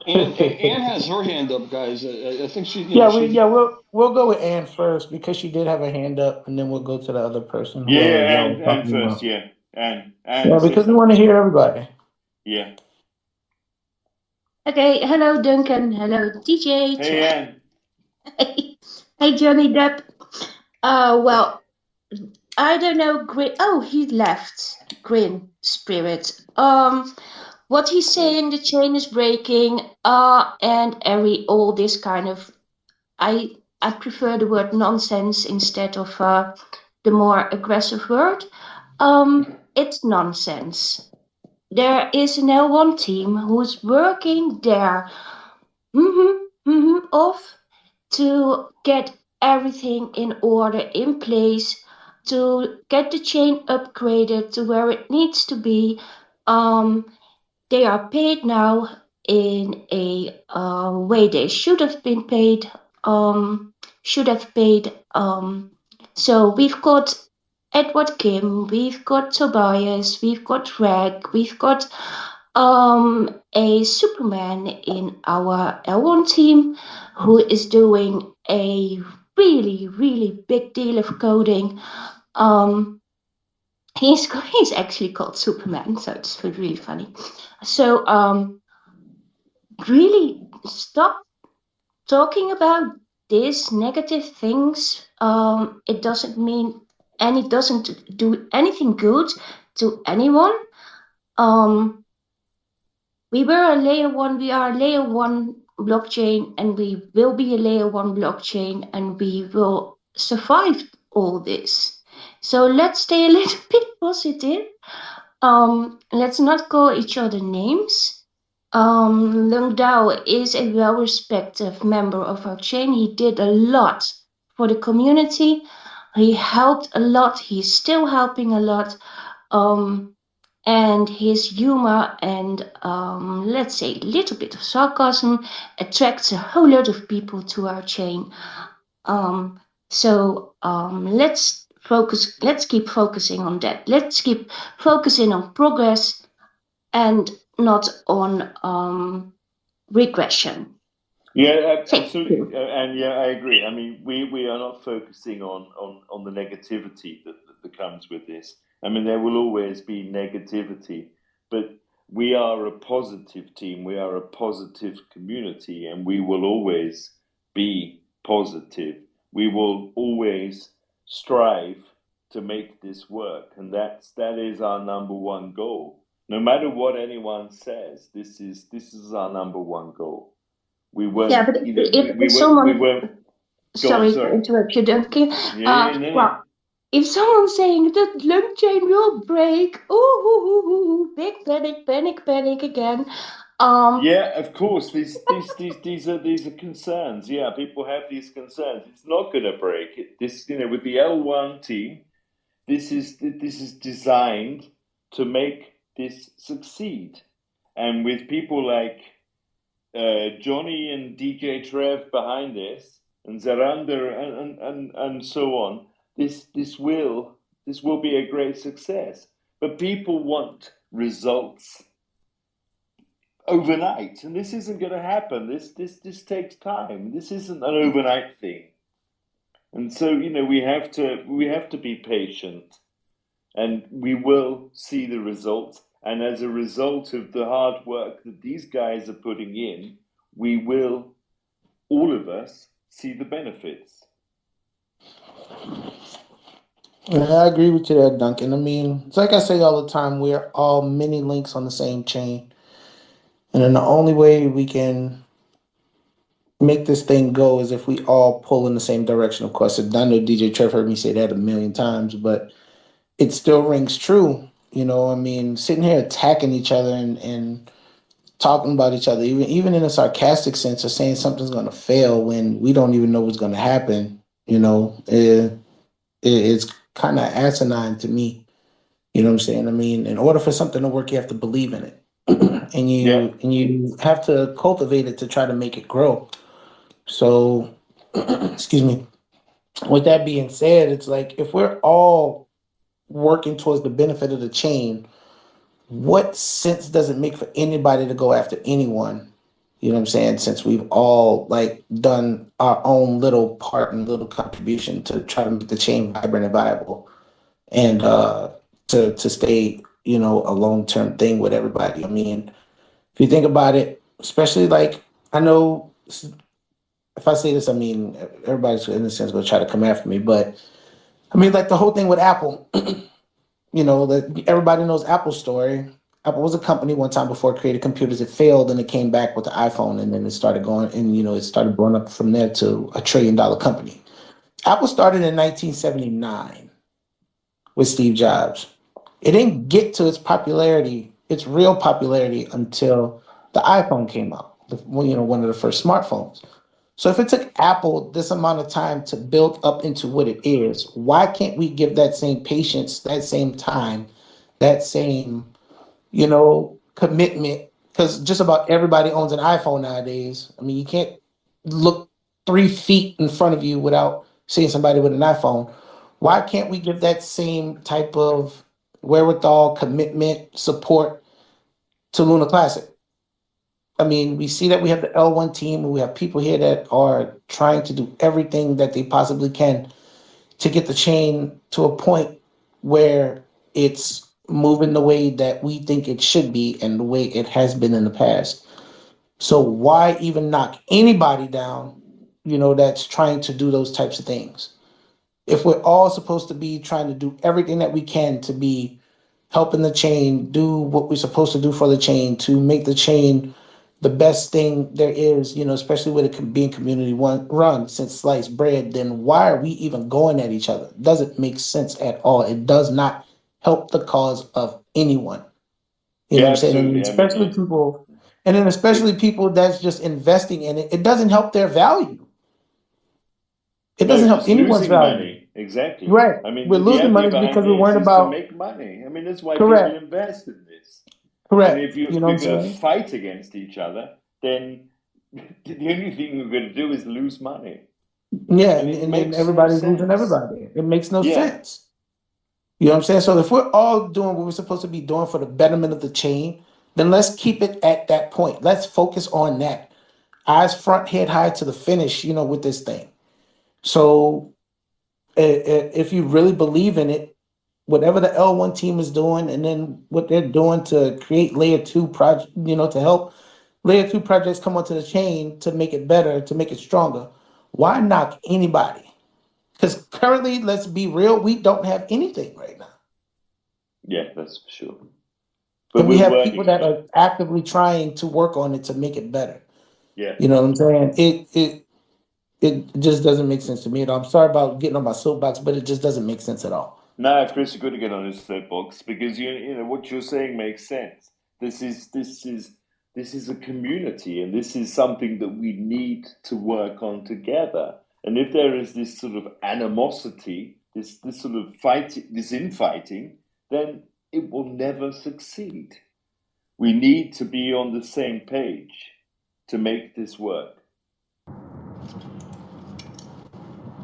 Anne has her hand up, guys. I think she, Yeah, we'll go with Ann first because she did have her hand up, and then we'll go to the other person, whoever Yeah, y'all were and talking first, about. yeah, and Yeah, say because we want to something. hear everybody. Yeah. Okay, hello Duncan, hello DJ. Hey, Anne. Hey Johnny Depp. Well, I don't know. Oh, he left. Grin Spirit. What he's saying, the chain is breaking. And all this kind of. I prefer the word nonsense instead of the more aggressive word. It's nonsense. There is an L1 team who's working their off to get everything in order, in place, to get the chain upgraded to where it needs to be. They are paid now in a way they should have been paid. Should have paid. So we've got Edward Kim, we've got Tobias, we've got Reg, we've got a Superman in our L1 team who is doing a really, really big deal of coding. He's actually called Superman, so it's really funny. So really stop talking about these negative things. It doesn't mean, and it doesn't do anything good to anyone. We were a layer one, we are a layer one blockchain, and we will be a layer one blockchain, and we will survive all this. So let's stay a little bit positive. Let's not call each other names. Lung Dao is a well-respected member of our chain. He did a lot for the community. He helped a lot. He's still helping a lot. And his humor and let's say a little bit of sarcasm attracts a whole lot of people to our chain. Let's focus. Let's keep focusing on that. Let's keep focusing on progress and not on regression. Yeah, absolutely, and yeah, I agree. I mean, we are not focusing on the negativity that comes with this. I mean, there will always be negativity, but we are a positive team. We are a positive community, and we will always be positive. We will always strive to make this work, and that is our number one goal. No matter what anyone says, this is our number one goal. We weren't. Yeah, but if someone, we weren't. sorry to interrupt you, Duncan. No. If someone's saying that LUNC chain will break, big panic again. Yeah, of course. These are concerns. Yeah, people have these concerns. It's not going to break. This, with the L1 team, this is designed to make this succeed, and with people like Johnny and DJ Trev behind this, and Zarander and so on, this will be a great success. But people want results overnight, and this isn't going to happen. This takes time. This isn't an overnight thing, and so we have to be patient, and we will see the results. And as a result of the hard work that these guys are putting in, we will, all of us, see the benefits. Yeah, I agree with you there, Duncan. I mean, it's like I say all the time, we're all many links on the same chain. And then the only way we can make this thing go is if we all pull in the same direction. Of course, I know DJ Trev heard me say that a million times, but it still rings true. I mean, sitting here attacking each other and talking about each other, even in a sarcastic sense of saying something's going to fail when we don't even know what's going to happen, it's kind of asinine to me. You know what I'm saying? I mean, in order for something to work, you have to believe in it. and you have to cultivate it to try to make it grow. So, excuse me. With that being said, it's like if we're all working towards the benefit of the chain, what sense does it make for anybody to go after anyone You know what I'm saying? Since we've all like done our own little part and little contribution to try to make the chain vibrant and viable, and to stay, you know, a long-term thing with everybody. I mean, if you think about it, especially like, I know if I say this, I mean everybody's in a sense going to try to come after me, but I mean, like the whole thing with Apple. You know, that everybody knows Apple's story. Apple was a company one time before it created computers. It failed, and it came back with the iPhone, and then it started going, and you know, it started growing up from there to $1 trillion company. Apple started in 1979 with Steve Jobs. It didn't get to its popularity, its real popularity, until the iPhone came out. You know, one of the first smartphones. So if it took Apple this amount of time to build up into what it is, why can't we give that same patience, that same time, that same, you know, commitment? Because just about everybody owns an iPhone nowadays. I mean, you can't look 3 feet in front of you without seeing somebody with an iPhone. Why can't we give that same type of wherewithal, commitment, support to Luna Classic? I mean, we see that we have the L1 team, and we have people here that are trying to do everything that they possibly can to get the chain to a point where it's moving the way that we think it should be and the way it has been in the past. So why even knock anybody down, you know, that's trying to do those types of things? If we're all supposed to be trying to do everything that we can to be helping the chain do what we're supposed to do for the chain, to make the chain the best thing there is, you know, especially with it being community run since sliced bread, then why are we even going at each other? It doesn't make sense at all. It does not help the cause of anyone. You know what I'm saying? And especially people, and then especially people that's just investing in it, it doesn't help their value. It doesn't help anyone's value. Money. Exactly. Right. I mean, we're losing money because we weren't about to make money. I mean, that's why correct. people invest in this. Correct. And if you know we're going to fight against each other, then the only thing we're going to do is lose money. Yeah, and then everybody's losing everybody. It makes no sense. You know what I'm saying? So if we're all doing what we're supposed to be doing for the betterment of the chain, then let's keep it at that point. Let's focus on that. Eyes front, head high to the finish, you know, with this thing. So if you really believe in it, whatever the L1 team is doing, and then what they're doing to create layer 2 project, you know, to help layer 2 projects come onto the chain to make it better, to make it stronger, why knock anybody? Because currently, let's be real, we don't have anything right now. Yeah, that's for sure. But and we have people that are actively trying to work on it to make it better. Yeah. You know what I'm saying? It just doesn't make sense to me at all. I'm sorry about getting on my soapbox, but it just doesn't make sense at all. No, Chris, you're going to get on his soapbox because you know what you're saying makes sense. This is a community, and this is something that we need to work on together. And if there is this sort of animosity, this sort of fighting, this infighting, then it will never succeed. We need to be on the same page to make this work.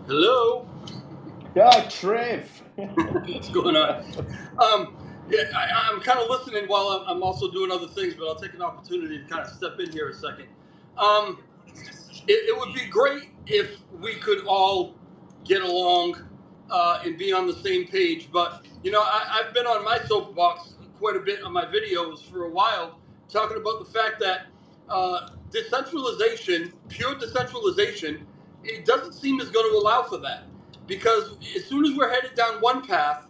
Hello. Yeah, Trev. What's going on? Yeah, I'm kind of listening while I'm also doing other things, but I'll take an opportunity to kind of step in here a second. It would be great if we could all get along and be on the same page. But, you know, I've been on my soapbox quite a bit on my videos for a while, talking about the fact that decentralization, pure decentralization, it doesn't seem is going to allow for that. Because as soon as we're headed down one path,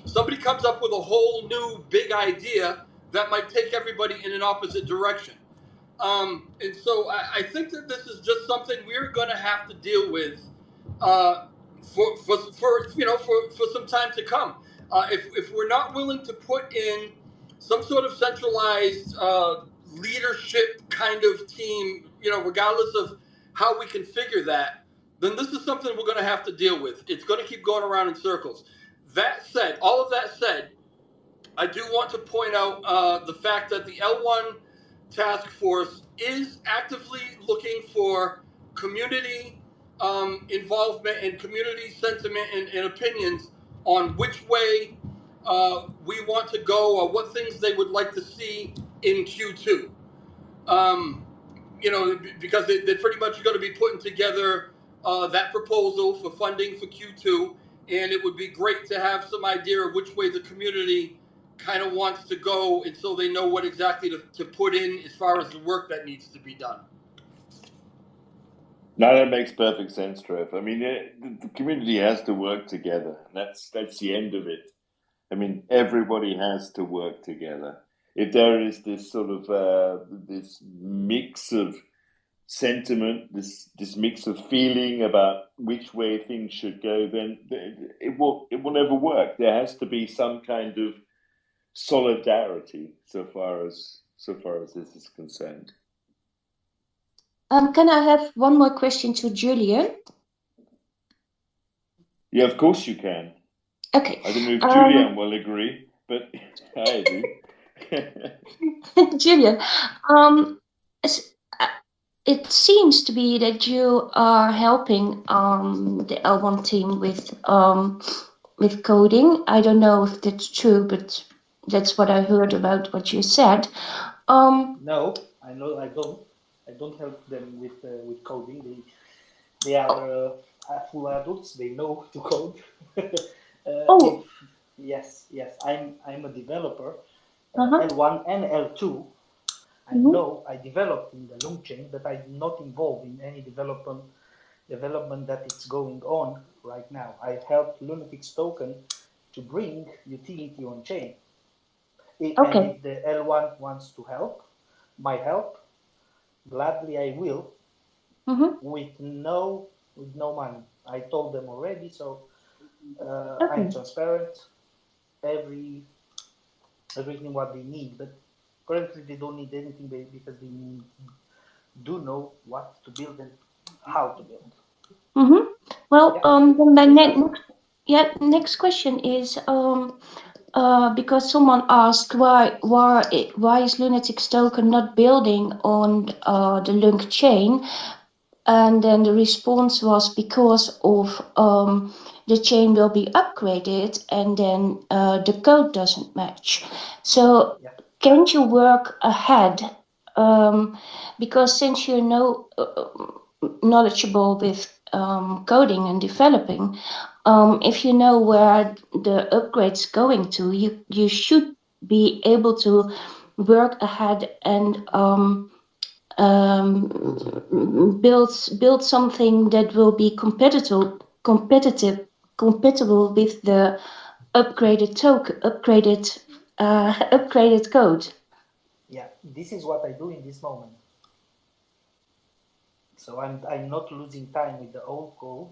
somebody comes up with a whole new big idea that might take everybody in an opposite direction. And so I think that this is just something we're going to have to deal with for some time to come. If we're not willing to put in some sort of centralized leadership kind of team, you know, regardless of how we configure that, then this is something we're going to have to deal with. It's going to keep going around in circles. That said, all of that said, I do want to point out the fact that the L1 task force is actively looking for community involvement and community sentiment and opinions on which way we want to go or what things they would like to see in Q2. because they're pretty much going to be putting together that proposal for funding for Q2, and it would be great to have some idea of which way the community kind of wants to go, and so they know what exactly to put in as far as the work that needs to be done. No, that makes perfect sense, Trev. I mean, the community has to work together. That's the end of it. I mean, everybody has to work together. If there is this sort of this mix of sentiment, this mix of feeling about which way things should go, then it will never work. There has to be some kind of solidarity so far as this is concerned. Can I have one more question to Julian? Yeah, of course you can. Okay. I don't know if Julian will agree, but I do. Julian, it seems to be that you are helping the L1 team with coding. I don't know if that's true, but that's what I heard about what you said. No, I know I don't. I don't help them with coding. They are full adults. They know to code. Yes. I'm a developer. L1 and L2. I know I developed in the LUNC chain, but I'm not involved in any development that is going on right now. I've helped Lunatics Token to bring utility on chain. And if the L1 wants to help, my help, gladly I will, with no money. I told them already, so I'm transparent. Everything what they need, but currently they don't need anything because they do know what to build and how to build. Well, my next question is because someone asked why is Lunatics Token not building on the LUNC chain, and then the response was because of the chain will be upgraded and then the code doesn't match. So can't you work ahead? Because since you're knowledgeable with coding and developing, if you know where the upgrade's going to, you should be able to work ahead and build something that will be compatible with the upgraded token, upgraded code. Yeah, this is what I do in this moment. So I'm not losing time with the old code.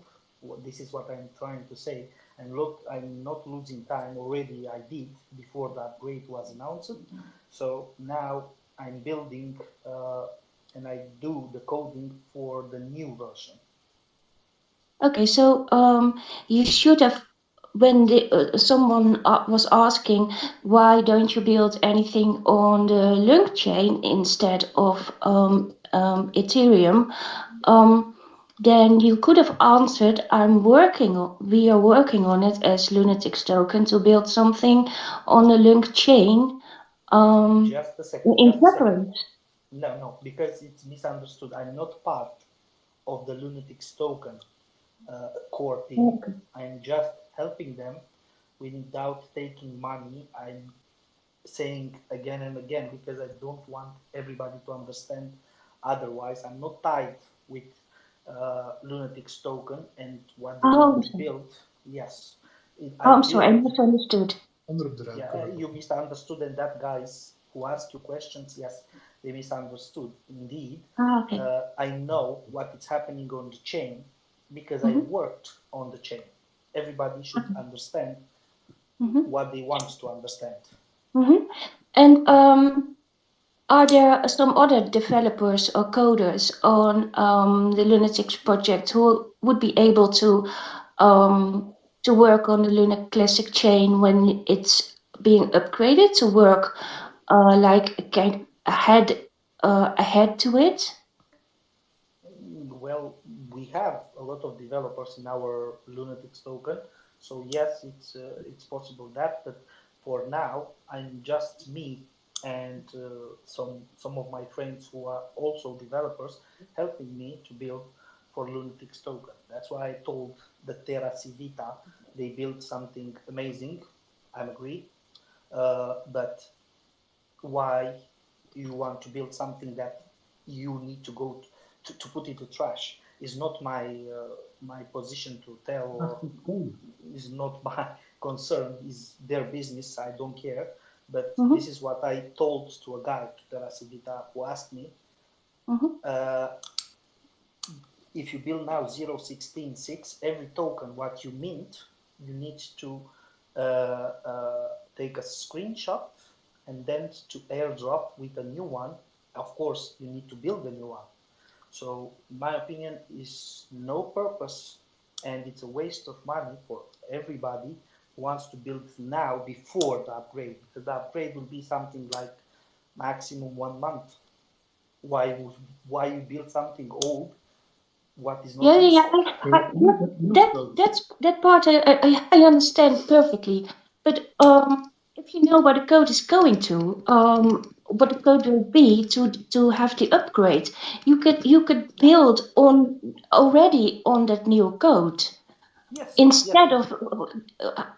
This is what I'm trying to say. And look, I'm not losing time already. I did before the upgrade was announced. So now I'm building and I do the coding for the new version. Okay, so you should have, when someone was asking why don't you build anything on the LUNC chain instead of Ethereum, then you could have answered, we are working on it as Lunatics Token to build something on the LUNC chain. Just a second. No, because it's misunderstood. I'm not part of the Lunatics Token core team. I'm just helping them without taking money. I'm saying again and again because I don't want everybody to understand otherwise. I'm not tied with Lunatics Token and what they want to build. Yes. I'm sorry, I misunderstood. Yeah, you misunderstood, and that guys who ask you questions, yes, they misunderstood. Indeed, I know what is happening on the chain because I worked on the chain. Everybody should understand what they want to understand. And are there some other developers or coders on the Lunatics project who would be able to work on the Luna Classic chain when it's being upgraded to work like kind ahead to it? Well, we have a lot of developers in our Lunatics token, so yes, it's possible that. But for now, I'm just me and some of my friends who are also developers helping me to build for Lunatics Token. That's why I told the Terra Civita they built something amazing. I agree, but why you want to build something that you need to go to put into trash is not my position to tell, or is not my concern, is their business. I don't care. But this is what I told to a guy, to Terra Civita, who asked me, if you build now 0.16.6, every token what you mint, you need to take a screenshot and then to airdrop with a new one. Of course, you need to build a new one. So, in my opinion, is no purpose, and it's a waste of money for everybody who wants to build now before the upgrade, because the upgrade will be something like maximum 1 month. Why you build something old? What is not Yeah, useful? that part I understand perfectly. But if you know what the code is going to, what the code will be to have the upgrade, you could build on already on that new code. Yes. Instead of,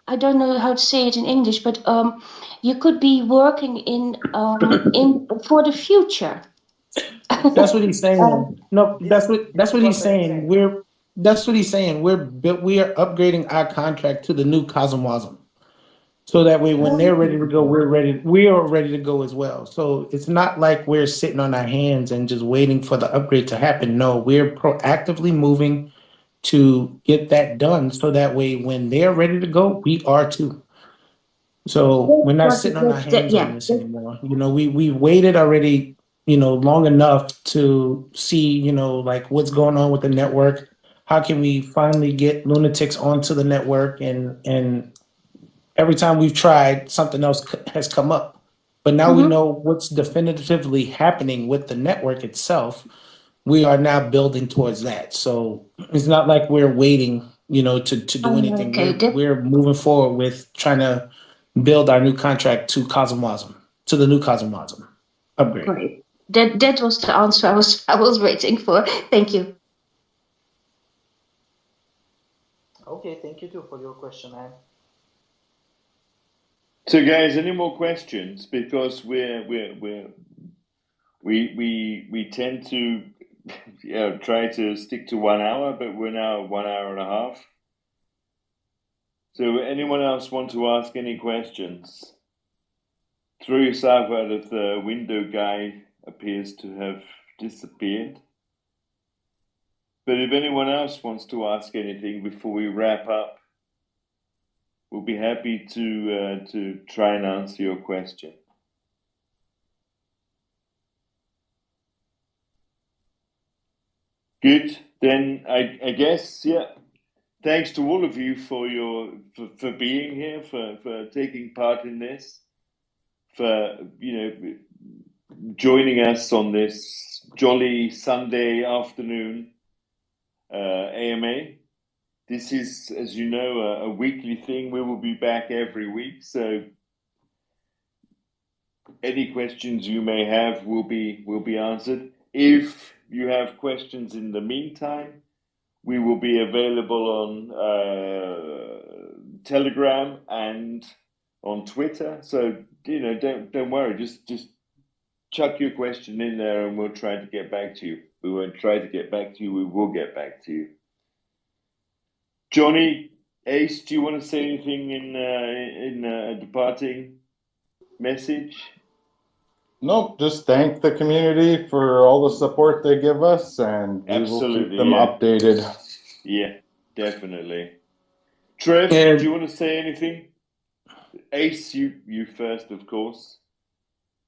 I don't know how to say it in English, but you could be working in for the future. That's what he's saying. No, that's what he's saying. That's what he's saying. We are upgrading our contract to the new CosmWasm. So that way when they're ready to go, we are ready to go as well. So it's not like we're sitting on our hands and just waiting for the upgrade to happen. No, we're proactively moving to get that done so that way when they're ready to go, we are too. So we're not sitting on our hands on this anymore. You know, we waited already, you know, long enough to see, you know, like what's going on with the network. How can we finally get Lunatics onto the network? And every time we've tried, something else has come up. But now we know what's definitively happening with the network itself. We are now building towards that. So it's not like we're waiting, you know, to do anything. We're moving forward with trying to build our new contract to CosmWasm, to the new CosmWasm upgrade. Great. That was the answer I was waiting for. Thank you. Okay, thank you too for your question, Anne. So, guys, any more questions? Because we tend to try to stick to 1 hour, but we're now 1 hour and a half. So, anyone else want to ask any questions? Throw yourself out of the window. Guy appears to have disappeared. But if anyone else wants to ask anything before we wrap up, we'll be happy to try and answer your question. Good. Then I guess, yeah. Thanks to all of you for being here, for taking part in this, for joining us on this jolly Sunday afternoon AMA. This is, as you know, a weekly thing. We will be back every week, so any questions you may have will be answered. If you have questions in the meantime, we will be available on Telegram and on Twitter. So don't worry. Just chuck your question in there, and we'll try to get back to you. We won't try to get back to you. We will get back to you. Johnny, Ace, do you want to say anything in a departing message? Nope, just thank the community for all the support they give us, and we will keep them updated. Yeah, definitely. Trev, do you want to say anything? Ace, you first, of course.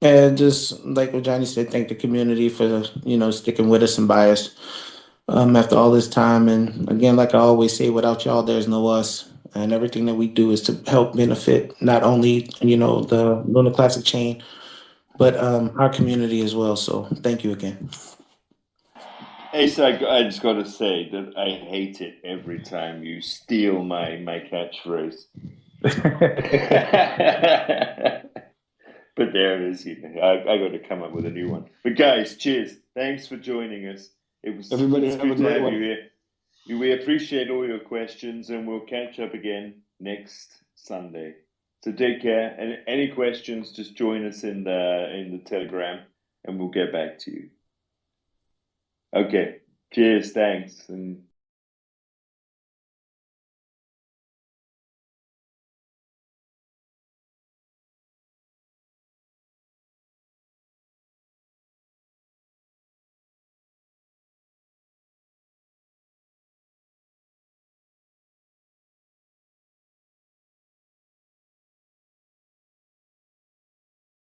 And just like what Johnny said, thank the community for sticking with us and by us after all this time. And again, like I always say, without y'all, there's no us. And everything that we do is to help benefit not only the Luna Classic chain, but our community as well. So thank you again. Ace, I just got to say that I hate it every time you steal my catchphrase. But there it is. I got to come up with a new one. But guys, cheers. Thanks for joining us. Everybody it's have a good to great have one. you here. We appreciate all your questions, and we'll catch up again next Sunday. So take care. And any questions, just join us in the Telegram, and we'll get back to you. Okay. Cheers. Thanks. And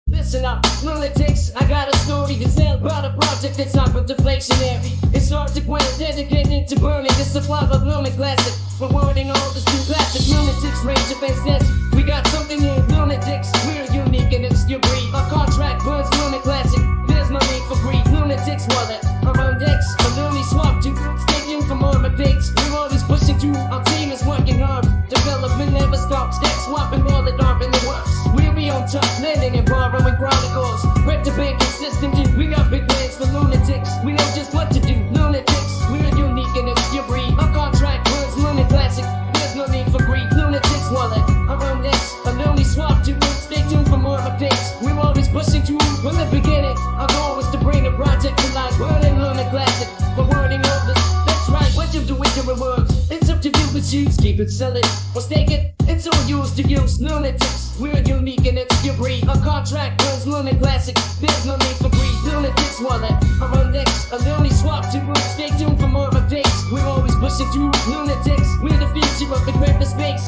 Listen up, lunatics, I got a story to tell about a project that's hyper deflationary. It's hard to quench, dedicated to burning the supply of LUNC classic. Rewarding all this new classic lunatics range of access. We got something new, lunatics, we're unique and obscure breed. Our contract burns LUNC classic, there's no need for greed. Lunatics wallet, around decks, a lonely swap to stay tuned for more updates. We're always pushing through, our team is working hard. Development never stops, stack swapping wallet arm in the works. We'll be on top, lending and borrowing chronicles. Break the banking system, dude. We got big plans for lunatics. We know just what to do, lunatics. We're unique and obscure breed. Our contract burns LUNC classic. There's no need for greed. Lunatics wallet, around next. A lonely swap to stay tuned for more updates. We're always pushing through from the beginning. Our goal was to bring the project to life. Burning LUNC classic, but wording all this. That's right, what you do with your rewards. It's up to you to choose. Keep it, sell it, or stake it. It's all yours to use. Lunatics, we're unique and obscure breed. Our contract burns LUNC classic. There's no need for greed. Lunatics wallet, around next. A lonely swap to stay tuned for more updates. We're always pushing through. Lunatics, we're the future of the greatest space.